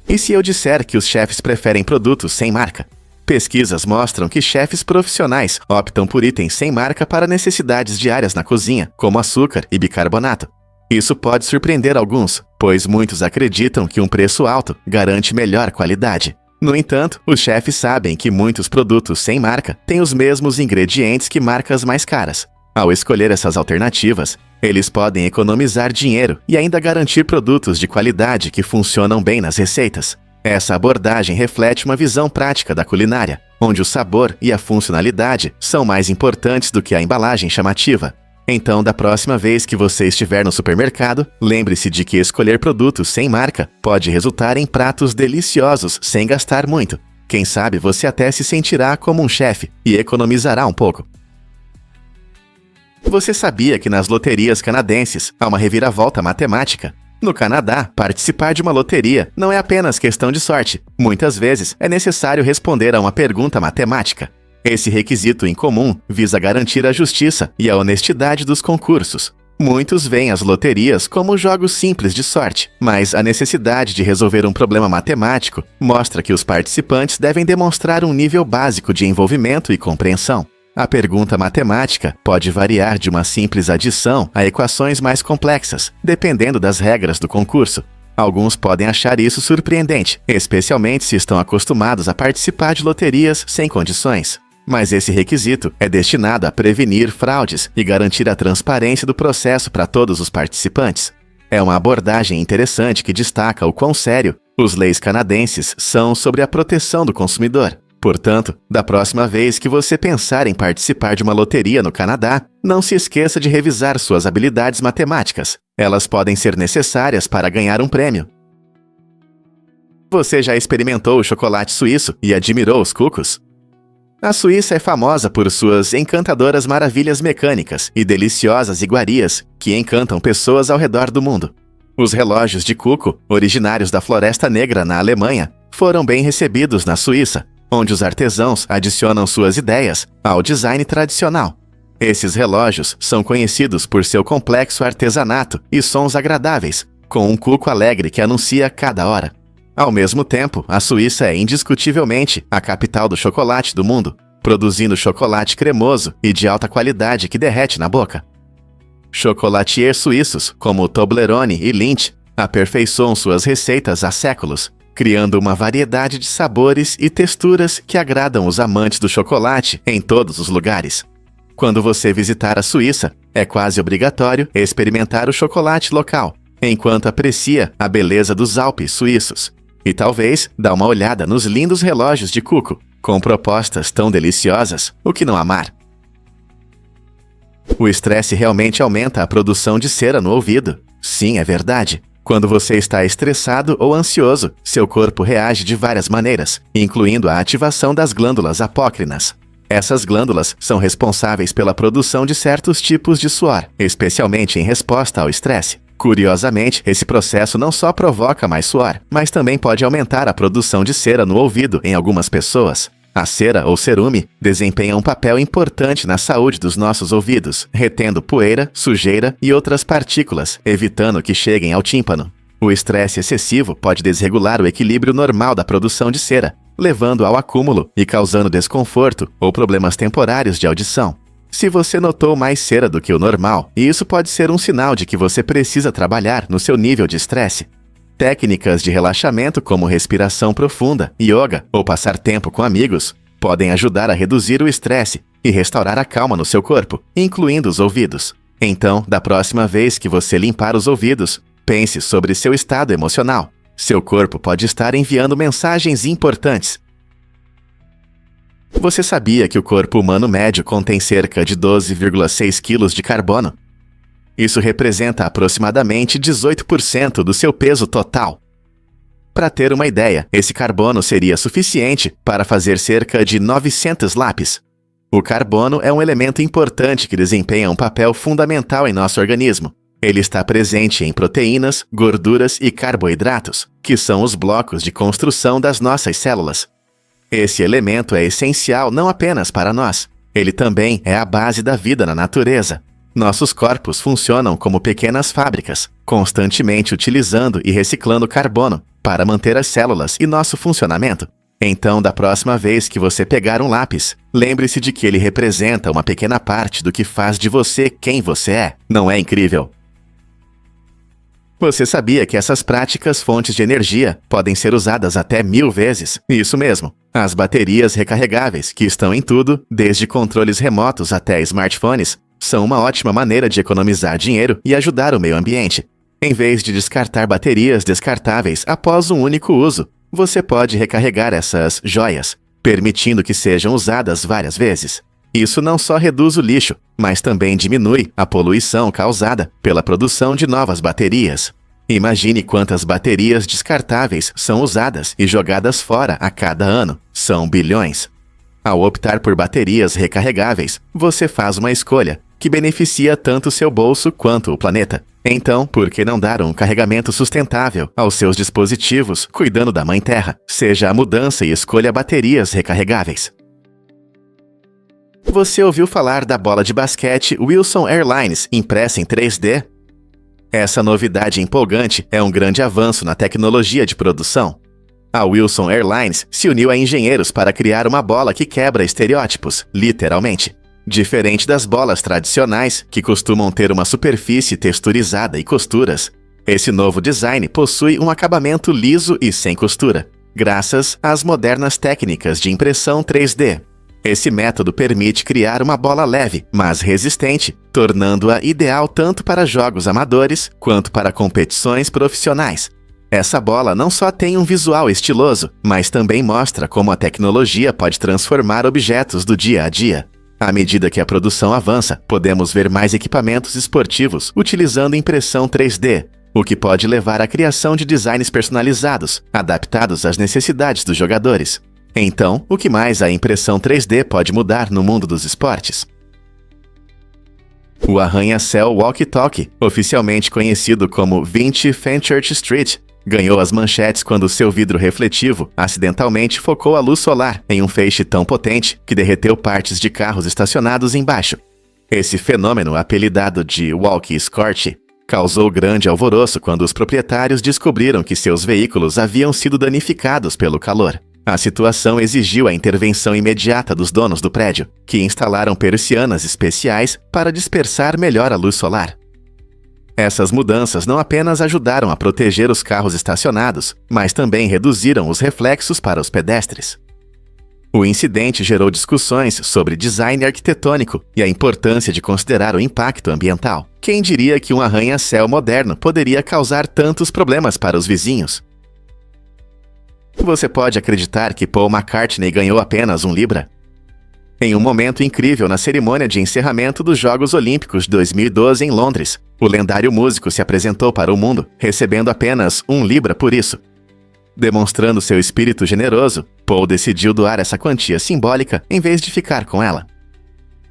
E se eu disser que os chefes preferem produtos sem marca? Pesquisas mostram que chefes profissionais optam por itens sem marca para necessidades diárias na cozinha, como açúcar e bicarbonato. Isso pode surpreender alguns, pois muitos acreditam que um preço alto garante melhor qualidade. No entanto, os chefes sabem que muitos produtos sem marca têm os mesmos ingredientes que marcas mais caras. Ao escolher essas alternativas, eles podem economizar dinheiro e ainda garantir produtos de qualidade que funcionam bem nas receitas. Essa abordagem reflete uma visão prática da culinária, onde o sabor e a funcionalidade são mais importantes do que a embalagem chamativa. Então, da próxima vez que você estiver no supermercado, lembre-se de que escolher produtos sem marca pode resultar em pratos deliciosos sem gastar muito. Quem sabe você até se sentirá como um chefe e economizará um pouco. Você sabia que nas loterias canadenses há uma reviravolta matemática? No Canadá, participar de uma loteria não é apenas questão de sorte. Muitas vezes é necessário responder a uma pergunta matemática. Esse requisito incomum visa garantir a justiça e a honestidade dos concursos. Muitos veem as loterias como jogos simples de sorte, mas a necessidade de resolver um problema matemático mostra que os participantes devem demonstrar um nível básico de envolvimento e compreensão. A pergunta matemática pode variar de uma simples adição a equações mais complexas, dependendo das regras do concurso. Alguns podem achar isso surpreendente, especialmente se estão acostumados a participar de loterias sem condições. Mas esse requisito é destinado a prevenir fraudes e garantir a transparência do processo para todos os participantes. É uma abordagem interessante que destaca o quão sério as leis canadenses são sobre a proteção do consumidor. Portanto, da próxima vez que você pensar em participar de uma loteria no Canadá, não se esqueça de revisar suas habilidades matemáticas. Elas podem ser necessárias para ganhar um prêmio. Você já experimentou o chocolate suíço e admirou os cucos? A Suíça é famosa por suas encantadoras maravilhas mecânicas e deliciosas iguarias que encantam pessoas ao redor do mundo. Os relógios de cuco, originários da Floresta Negra na Alemanha, foram bem recebidos na Suíça, onde os artesãos adicionam suas ideias ao design tradicional. Esses relógios são conhecidos por seu complexo artesanato e sons agradáveis, com um cuco alegre que anuncia cada hora. Ao mesmo tempo, a Suíça é indiscutivelmente a capital do chocolate do mundo, produzindo chocolate cremoso e de alta qualidade que derrete na boca. Chocolatiers suíços, como Toblerone e Lindt, aperfeiçoam suas receitas há séculos, criando uma variedade de sabores e texturas que agradam os amantes do chocolate em todos os lugares. Quando você visitar a Suíça, é quase obrigatório experimentar o chocolate local, enquanto aprecia a beleza dos Alpes suíços. E talvez dá uma olhada nos lindos relógios de cuco, com propostas tão deliciosas, o que não amar? O estresse realmente aumenta a produção de cera no ouvido. Sim, é verdade. Quando você está estressado ou ansioso, seu corpo reage de várias maneiras, incluindo a ativação das glândulas apócrinas. Essas glândulas são responsáveis pela produção de certos tipos de suor, especialmente em resposta ao estresse. Curiosamente, esse processo não só provoca mais suor, mas também pode aumentar a produção de cera no ouvido em algumas pessoas. A cera ou cerume desempenha um papel importante na saúde dos nossos ouvidos, retendo poeira, sujeira e outras partículas, evitando que cheguem ao tímpano. O estresse excessivo pode desregular o equilíbrio normal da produção de cera, levando ao acúmulo e causando desconforto ou problemas temporários de audição. Se você notou mais cera do que o normal, isso pode ser um sinal de que você precisa trabalhar no seu nível de estresse. Técnicas de relaxamento como respiração profunda, yoga ou passar tempo com amigos podem ajudar a reduzir o estresse e restaurar a calma no seu corpo, incluindo os ouvidos. Então, da próxima vez que você limpar os ouvidos, pense sobre seu estado emocional. Seu corpo pode estar enviando mensagens importantes. Você sabia que o corpo humano médio contém cerca de 12,6 quilos de carbono? Isso representa aproximadamente 18% do seu peso total. Para ter uma ideia, esse carbono seria suficiente para fazer cerca de 900 lápis. O carbono é um elemento importante que desempenha um papel fundamental em nosso organismo. Ele está presente em proteínas, gorduras e carboidratos, que são os blocos de construção das nossas células. Esse elemento é essencial não apenas para nós, ele também é a base da vida na natureza. Nossos corpos funcionam como pequenas fábricas, constantemente utilizando e reciclando carbono para manter as células e nosso funcionamento. Então, da próxima vez que você pegar um lápis, lembre-se de que ele representa uma pequena parte do que faz de você quem você é. Não é incrível? Você sabia que essas práticas fontes de energia podem ser usadas até 1000 vezes? Isso mesmo. As baterias recarregáveis, que estão em tudo, desde controles remotos até smartphones, são uma ótima maneira de economizar dinheiro e ajudar o meio ambiente. Em vez de descartar baterias descartáveis após um único uso, você pode recarregar essas joias, permitindo que sejam usadas várias vezes. Isso não só reduz o lixo, mas também diminui a poluição causada pela produção de novas baterias. Imagine quantas baterias descartáveis são usadas e jogadas fora a cada ano. São bilhões. Ao optar por baterias recarregáveis, você faz uma escolha que beneficia tanto seu bolso quanto o planeta. Então, por que não dar um carregamento sustentável aos seus dispositivos, cuidando da Mãe Terra? Seja a mudança e escolha baterias recarregáveis. Você ouviu falar da bola de basquete Wilson Airlines impressa em 3D? Essa novidade empolgante é um grande avanço na tecnologia de produção. A Wilson Airlines se uniu a engenheiros para criar uma bola que quebra estereótipos, literalmente. Diferente das bolas tradicionais, que costumam ter uma superfície texturizada e costuras, esse novo design possui um acabamento liso e sem costura, graças às modernas técnicas de impressão 3D. Esse método permite criar uma bola leve, mas resistente, tornando-a ideal tanto para jogos amadores quanto para competições profissionais. Essa bola não só tem um visual estiloso, mas também mostra como a tecnologia pode transformar objetos do dia a dia. À medida que a produção avança, podemos ver mais equipamentos esportivos utilizando impressão 3D, o que pode levar à criação de designs personalizados, adaptados às necessidades dos jogadores. Então, o que mais a impressão 3D pode mudar no mundo dos esportes? O arranha-céu Walkie-Talkie, oficialmente conhecido como 20 Fenchurch Street, ganhou as manchetes quando seu vidro refletivo acidentalmente focou a luz solar em um feixe tão potente que derreteu partes de carros estacionados embaixo. Esse fenômeno, apelidado de Walkie Scorch, causou grande alvoroço quando os proprietários descobriram que seus veículos haviam sido danificados pelo calor. A situação exigiu a intervenção imediata dos donos do prédio, que instalaram persianas especiais para dispersar melhor a luz solar. Essas mudanças não apenas ajudaram a proteger os carros estacionados, mas também reduziram os reflexos para os pedestres. O incidente gerou discussões sobre design arquitetônico e a importância de considerar o impacto ambiental. Quem diria que um arranha-céu moderno poderia causar tantos problemas para os vizinhos? Você pode acreditar que Paul McCartney ganhou apenas 1 libra? Em um momento incrível na cerimônia de encerramento dos Jogos Olímpicos de 2012 em Londres, o lendário músico se apresentou para o mundo, recebendo apenas 1 libra por isso. Demonstrando seu espírito generoso, Paul decidiu doar essa quantia simbólica em vez de ficar com ela.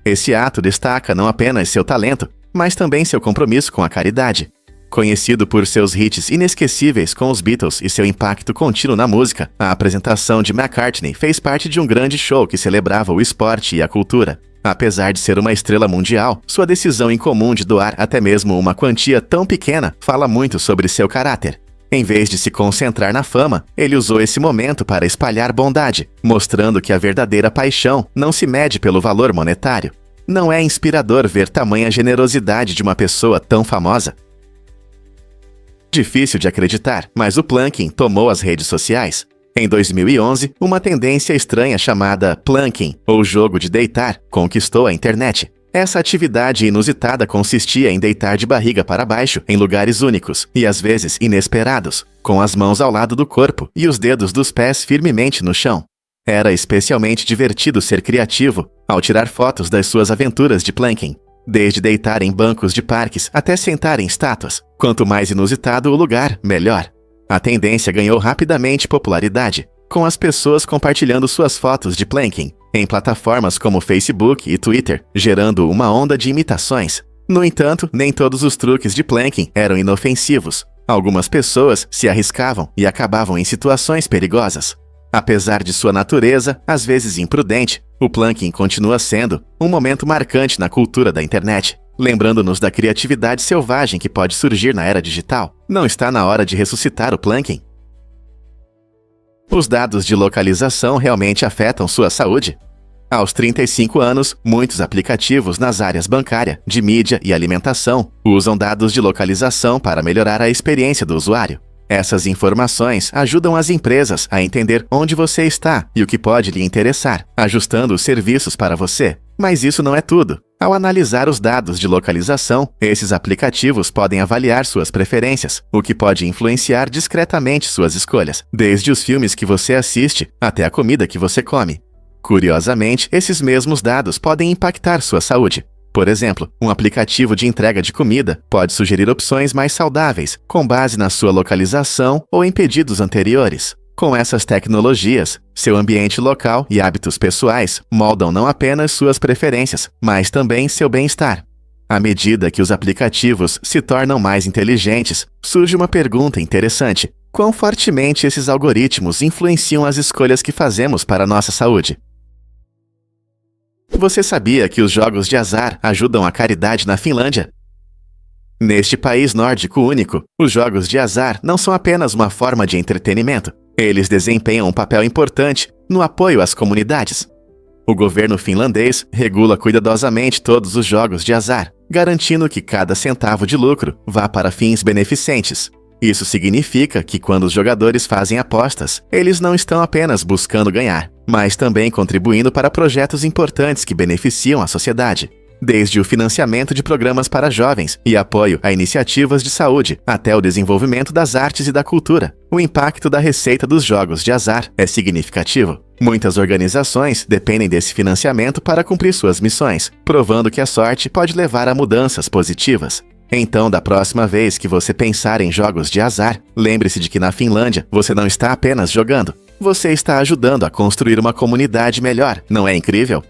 Esse ato destaca não apenas seu talento, mas também seu compromisso com a caridade. Conhecido por seus hits inesquecíveis com os Beatles e seu impacto contínuo na música, a apresentação de McCartney fez parte de um grande show que celebrava o esporte e a cultura. Apesar de ser uma estrela mundial, sua decisão incomum de doar até mesmo uma quantia tão pequena fala muito sobre seu caráter. Em vez de se concentrar na fama, ele usou esse momento para espalhar bondade, mostrando que a verdadeira paixão não se mede pelo valor monetário. Não é inspirador ver tamanha generosidade de uma pessoa tão famosa? Difícil de acreditar, mas o planking tomou as redes sociais. Em 2011, uma tendência estranha chamada planking, ou jogo de deitar, conquistou a internet. Essa atividade inusitada consistia em deitar de barriga para baixo em lugares únicos e às vezes inesperados, com as mãos ao lado do corpo e os dedos dos pés firmemente no chão. Era especialmente divertido ser criativo ao tirar fotos das suas aventuras de planking. Desde deitar em bancos de parques até sentar em estátuas. Quanto mais inusitado o lugar, melhor. A tendência ganhou rapidamente popularidade, com as pessoas compartilhando suas fotos de planking em plataformas como Facebook e Twitter, gerando uma onda de imitações. No entanto, nem todos os truques de planking eram inofensivos. Algumas pessoas se arriscavam e acabavam em situações perigosas. Apesar de sua natureza, às vezes imprudente, o planking continua sendo um momento marcante na cultura da internet, lembrando-nos da criatividade selvagem que pode surgir na era digital. Não está na hora de ressuscitar o planking? Os dados de localização realmente afetam sua saúde? Aos 35 anos, muitos aplicativos nas áreas bancária, de mídia e alimentação usam dados de localização para melhorar a experiência do usuário. Essas informações ajudam as empresas a entender onde você está e o que pode lhe interessar, ajustando os serviços para você. Mas isso não é tudo. Ao analisar os dados de localização, esses aplicativos podem avaliar suas preferências, o que pode influenciar discretamente suas escolhas, desde os filmes que você assiste até a comida que você come. Curiosamente, esses mesmos dados podem impactar sua saúde. Por exemplo, um aplicativo de entrega de comida pode sugerir opções mais saudáveis, com base na sua localização ou em pedidos anteriores. Com essas tecnologias, seu ambiente local e hábitos pessoais moldam não apenas suas preferências, mas também seu bem-estar. À medida que os aplicativos se tornam mais inteligentes, surge uma pergunta interessante: quão fortemente esses algoritmos influenciam as escolhas que fazemos para a nossa saúde? Você sabia que os jogos de azar ajudam a caridade na Finlândia? Neste país nórdico único, os jogos de azar não são apenas uma forma de entretenimento. Eles desempenham um papel importante no apoio às comunidades. O governo finlandês regula cuidadosamente todos os jogos de azar, garantindo que cada centavo de lucro vá para fins beneficentes. Isso significa que quando os jogadores fazem apostas, eles não estão apenas buscando ganhar, mas também contribuindo para projetos importantes que beneficiam a sociedade. desde o financiamento de programas para jovens e apoio a iniciativas de saúde, até o desenvolvimento das artes e da cultura. O impacto da receita dos jogos de azar é significativo. Muitas organizações dependem desse financiamento para cumprir suas missões, provando que a sorte pode levar a mudanças positivas. Então, da próxima vez que você pensar em jogos de azar, lembre-se de que na Finlândia você não está apenas jogando, você está ajudando a construir uma comunidade melhor, não é incrível?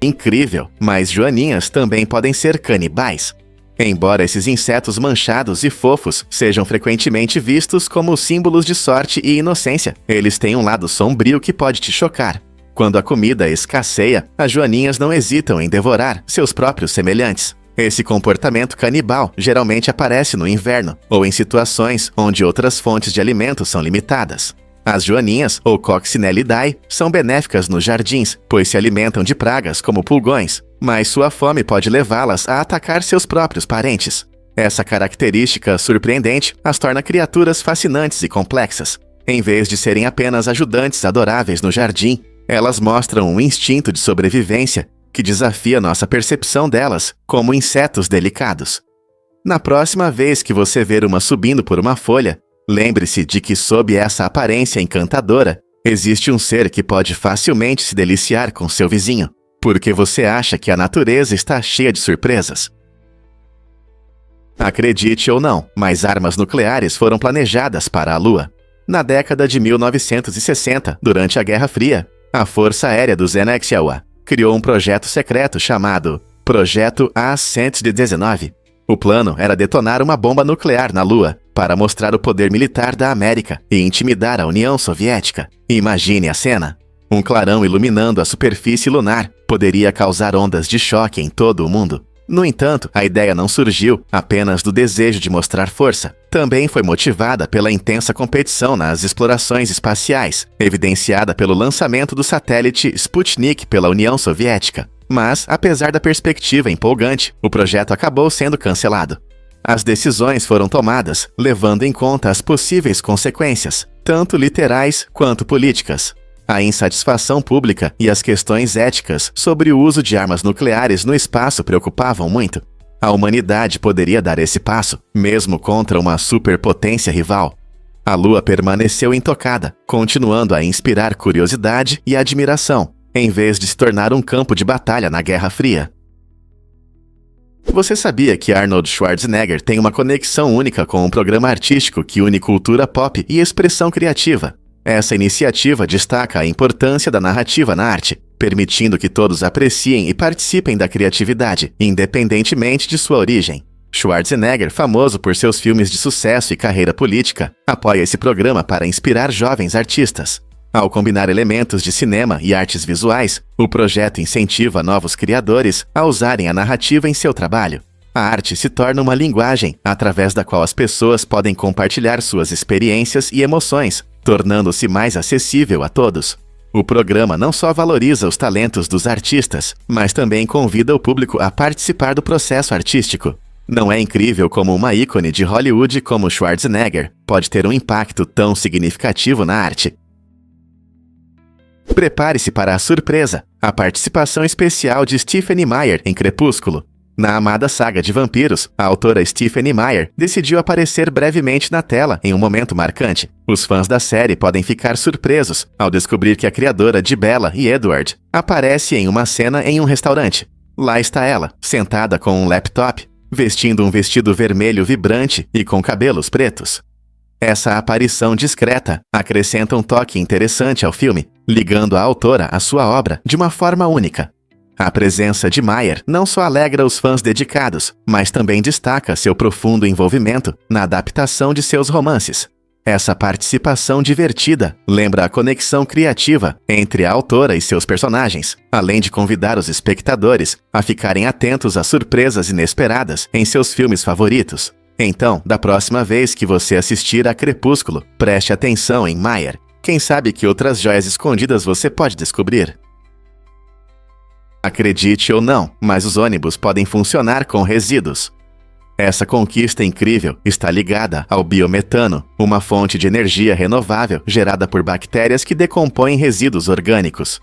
Incrível, mas joaninhas também podem ser canibais. Embora esses insetos manchados e fofos sejam frequentemente vistos como símbolos de sorte e inocência, eles têm um lado sombrio que pode te chocar. Quando a comida escasseia, as joaninhas não hesitam em devorar seus próprios semelhantes. Esse comportamento canibal geralmente aparece no inverno ou em situações onde outras fontes de alimento são limitadas. As joaninhas, ou Coccinellidae, são benéficas nos jardins, pois se alimentam de pragas como pulgões, mas sua fome pode levá-las a atacar seus próprios parentes. Essa característica surpreendente as torna criaturas fascinantes e complexas. Em vez de serem apenas ajudantes adoráveis no jardim, elas mostram um instinto de sobrevivência que desafia nossa percepção delas como insetos delicados. Na próxima vez que você ver uma subindo por uma folha, lembre-se de que sob essa aparência encantadora, existe um ser que pode facilmente se deliciar com seu vizinho, porque você acha que a natureza está cheia de surpresas. Acredite ou não, mas armas nucleares foram planejadas para a Lua. Na década de 1960, durante a Guerra Fria, a Força Aérea do Znexyawa criou um projeto secreto chamado Projeto A-119. O plano era detonar uma bomba nuclear na Lua para mostrar o poder militar da América e intimidar a União Soviética. Imagine a cena. Um clarão iluminando a superfície lunar poderia causar ondas de choque em todo o mundo. No entanto, a ideia não surgiu apenas do desejo de mostrar força. Também foi motivada pela intensa competição nas explorações espaciais, evidenciada pelo lançamento do satélite Sputnik pela União Soviética. Mas, apesar da perspectiva empolgante, o projeto acabou sendo cancelado. As decisões foram tomadas levando em conta as possíveis consequências, tanto literais quanto políticas. A insatisfação pública e as questões éticas sobre o uso de armas nucleares no espaço preocupavam muito. A humanidade poderia dar esse passo, mesmo contra uma superpotência rival. A Lua permaneceu intocada, continuando a inspirar curiosidade e admiração, em vez de se tornar um campo de batalha na Guerra Fria. Você sabia que Arnold Schwarzenegger tem uma conexão única com um programa artístico que une cultura pop e expressão criativa? Essa iniciativa destaca a importância da narrativa na arte, permitindo que todos apreciem e participem da criatividade, independentemente de sua origem. Schwarzenegger, famoso por seus filmes de sucesso e carreira política, apoia esse programa para inspirar jovens artistas. Ao combinar elementos de cinema e artes visuais, o projeto incentiva novos criadores a usarem a narrativa em seu trabalho. A arte se torna uma linguagem através da qual as pessoas podem compartilhar suas experiências e emoções, tornando-se mais acessível a todos. O programa não só valoriza os talentos dos artistas, mas também convida o público a participar do processo artístico. Não é incrível como uma ícone de Hollywood como Schwarzenegger pode ter um impacto tão significativo na arte? Prepare-se para a surpresa, a participação especial de Stephenie Meyer em Crepúsculo. Na amada saga de vampiros, a autora Stephenie Meyer decidiu aparecer brevemente na tela em um momento marcante. Os fãs da série podem ficar surpresos ao descobrir que a criadora de Bella e Edward aparece em uma cena em um restaurante. Lá está ela, sentada com um laptop, vestindo um vestido vermelho vibrante e com cabelos pretos. Essa aparição discreta acrescenta um toque interessante ao filme, ligando a autora à sua obra de uma forma única. A presença de Meyer não só alegra os fãs dedicados, mas também destaca seu profundo envolvimento na adaptação de seus romances. Essa participação divertida lembra a conexão criativa entre a autora e seus personagens, além de convidar os espectadores a ficarem atentos às surpresas inesperadas em seus filmes favoritos. Então, da próxima vez que você assistir a Crepúsculo, preste atenção em Meyer. Quem sabe que outras joias escondidas você pode descobrir? Acredite ou não, mas os ônibus podem funcionar com resíduos. Essa conquista incrível está ligada ao biometano, uma fonte de energia renovável gerada por bactérias que decompõem resíduos orgânicos.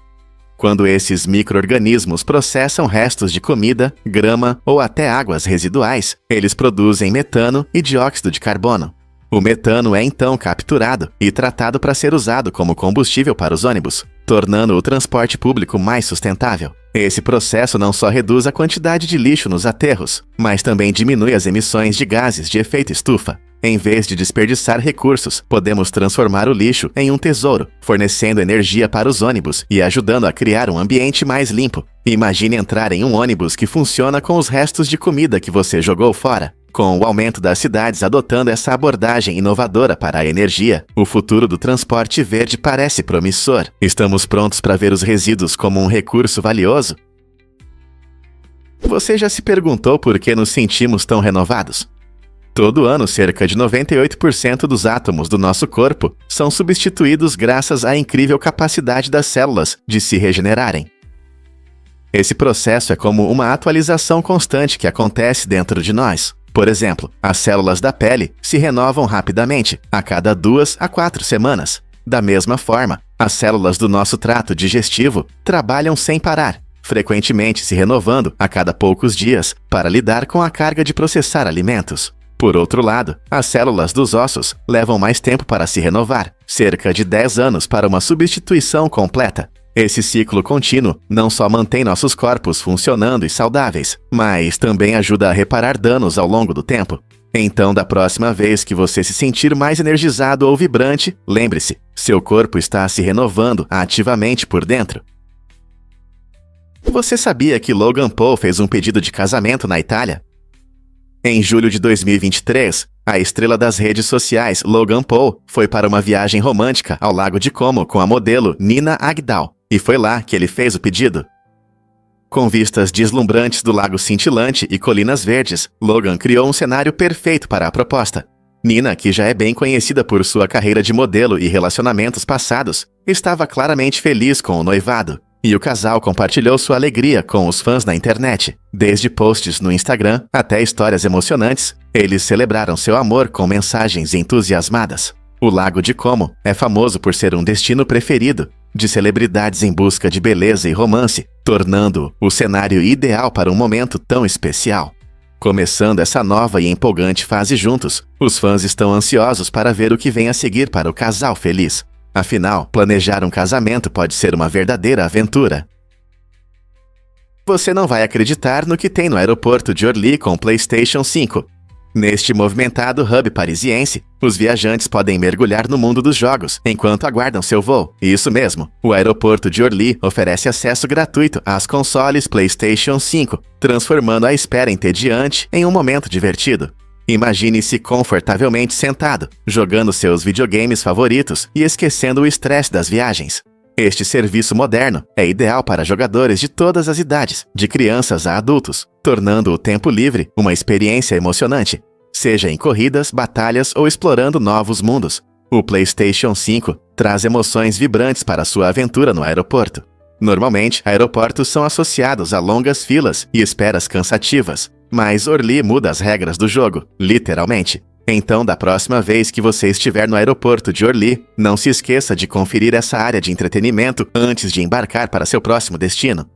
Quando esses micro-organismos processam restos de comida, grama ou até águas residuais, eles produzem metano e dióxido de carbono. O metano é então capturado e tratado para ser usado como combustível para os ônibus, tornando o transporte público mais sustentável. Esse processo não só reduz a quantidade de lixo nos aterros, mas também diminui as emissões de gases de efeito estufa. Em vez de desperdiçar recursos, podemos transformar o lixo em um tesouro, fornecendo energia para os ônibus e ajudando a criar um ambiente mais limpo. Imagine entrar em um ônibus que funciona com os restos de comida que você jogou fora. Com o aumento das cidades adotando essa abordagem inovadora para a energia, o futuro do transporte verde parece promissor. Estamos prontos para ver os resíduos como um recurso valioso? Você já se perguntou por que nos sentimos tão renovados? Todo ano, cerca de 98% dos átomos do nosso corpo são substituídos graças à incrível capacidade das células de se regenerarem. Esse processo é como uma atualização constante que acontece dentro de nós. Por exemplo, as células da pele se renovam rapidamente, a cada 2 a 4 semanas. Da mesma forma, as células do nosso trato digestivo trabalham sem parar, frequentemente se renovando a cada poucos dias para lidar com a carga de processar alimentos. Por outro lado, as células dos ossos levam mais tempo para se renovar, cerca de 10 anos para uma substituição completa. Esse ciclo contínuo não só mantém nossos corpos funcionando e saudáveis, mas também ajuda a reparar danos ao longo do tempo. Então, da próxima vez que você se sentir mais energizado ou vibrante, lembre-se, seu corpo está se renovando ativamente por dentro. Você sabia que Logan Paul fez um pedido de casamento na Itália? Em julho de 2023, a estrela das redes sociais Logan Paul foi para uma viagem romântica ao Lago de Como com a modelo Nina Agdal, e foi lá que ele fez o pedido. Com vistas deslumbrantes do lago cintilante e colinas verdes, Logan criou um cenário perfeito para a proposta. Nina, que já é bem conhecida por sua carreira de modelo e relacionamentos passados, estava claramente feliz com o noivado. E o casal compartilhou sua alegria com os fãs na internet. Desde posts no Instagram até histórias emocionantes, eles celebraram seu amor com mensagens entusiasmadas. O Lago de Como é famoso por ser um destino preferido de celebridades em busca de beleza e romance, tornando-o o cenário ideal para um momento tão especial. Começando essa nova e empolgante fase juntos, os fãs estão ansiosos para ver o que vem a seguir para o casal feliz. Afinal, planejar um casamento pode ser uma verdadeira aventura. Você não vai acreditar no que tem no aeroporto de Orly com o PlayStation 5. Neste movimentado hub parisiense, os viajantes podem mergulhar no mundo dos jogos enquanto aguardam seu voo. Isso mesmo, o aeroporto de Orly oferece acesso gratuito às consoles PlayStation 5, transformando a espera entediante em um momento divertido. Imagine-se confortavelmente sentado, jogando seus videogames favoritos e esquecendo o estresse das viagens. Este serviço moderno é ideal para jogadores de todas as idades, de crianças a adultos, tornando o tempo livre uma experiência emocionante, seja em corridas, batalhas ou explorando novos mundos. O PlayStation 5 traz emoções vibrantes para sua aventura no aeroporto. Normalmente, aeroportos são associados a longas filas e esperas cansativas, mas Orly muda as regras do jogo, literalmente. Então, da próxima vez que você estiver no aeroporto de Orly, não se esqueça de conferir essa área de entretenimento antes de embarcar para seu próximo destino.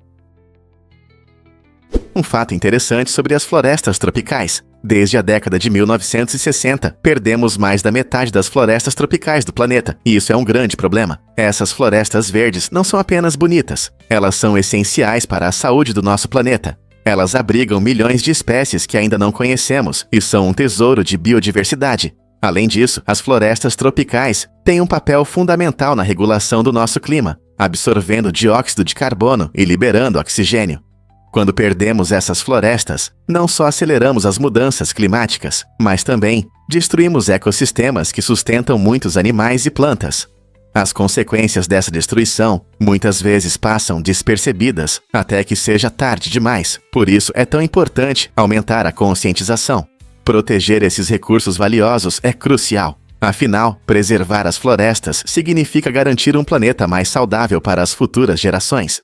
Um fato interessante sobre as florestas tropicais. Desde a década de 1960, perdemos mais da metade das florestas tropicais do planeta, e isso é um grande problema. Essas florestas verdes não são apenas bonitas, elas são essenciais para a saúde do nosso planeta. Elas abrigam milhões de espécies que ainda não conhecemos e são um tesouro de biodiversidade. Além disso, as florestas tropicais têm um papel fundamental na regulação do nosso clima, absorvendo dióxido de carbono e liberando oxigênio. Quando perdemos essas florestas, não só aceleramos as mudanças climáticas, mas também destruímos ecossistemas que sustentam muitos animais e plantas. As consequências dessa destruição muitas vezes passam despercebidas até que seja tarde demais. Por isso é tão importante aumentar a conscientização. Proteger esses recursos valiosos é crucial. Afinal, preservar as florestas significa garantir um planeta mais saudável para as futuras gerações.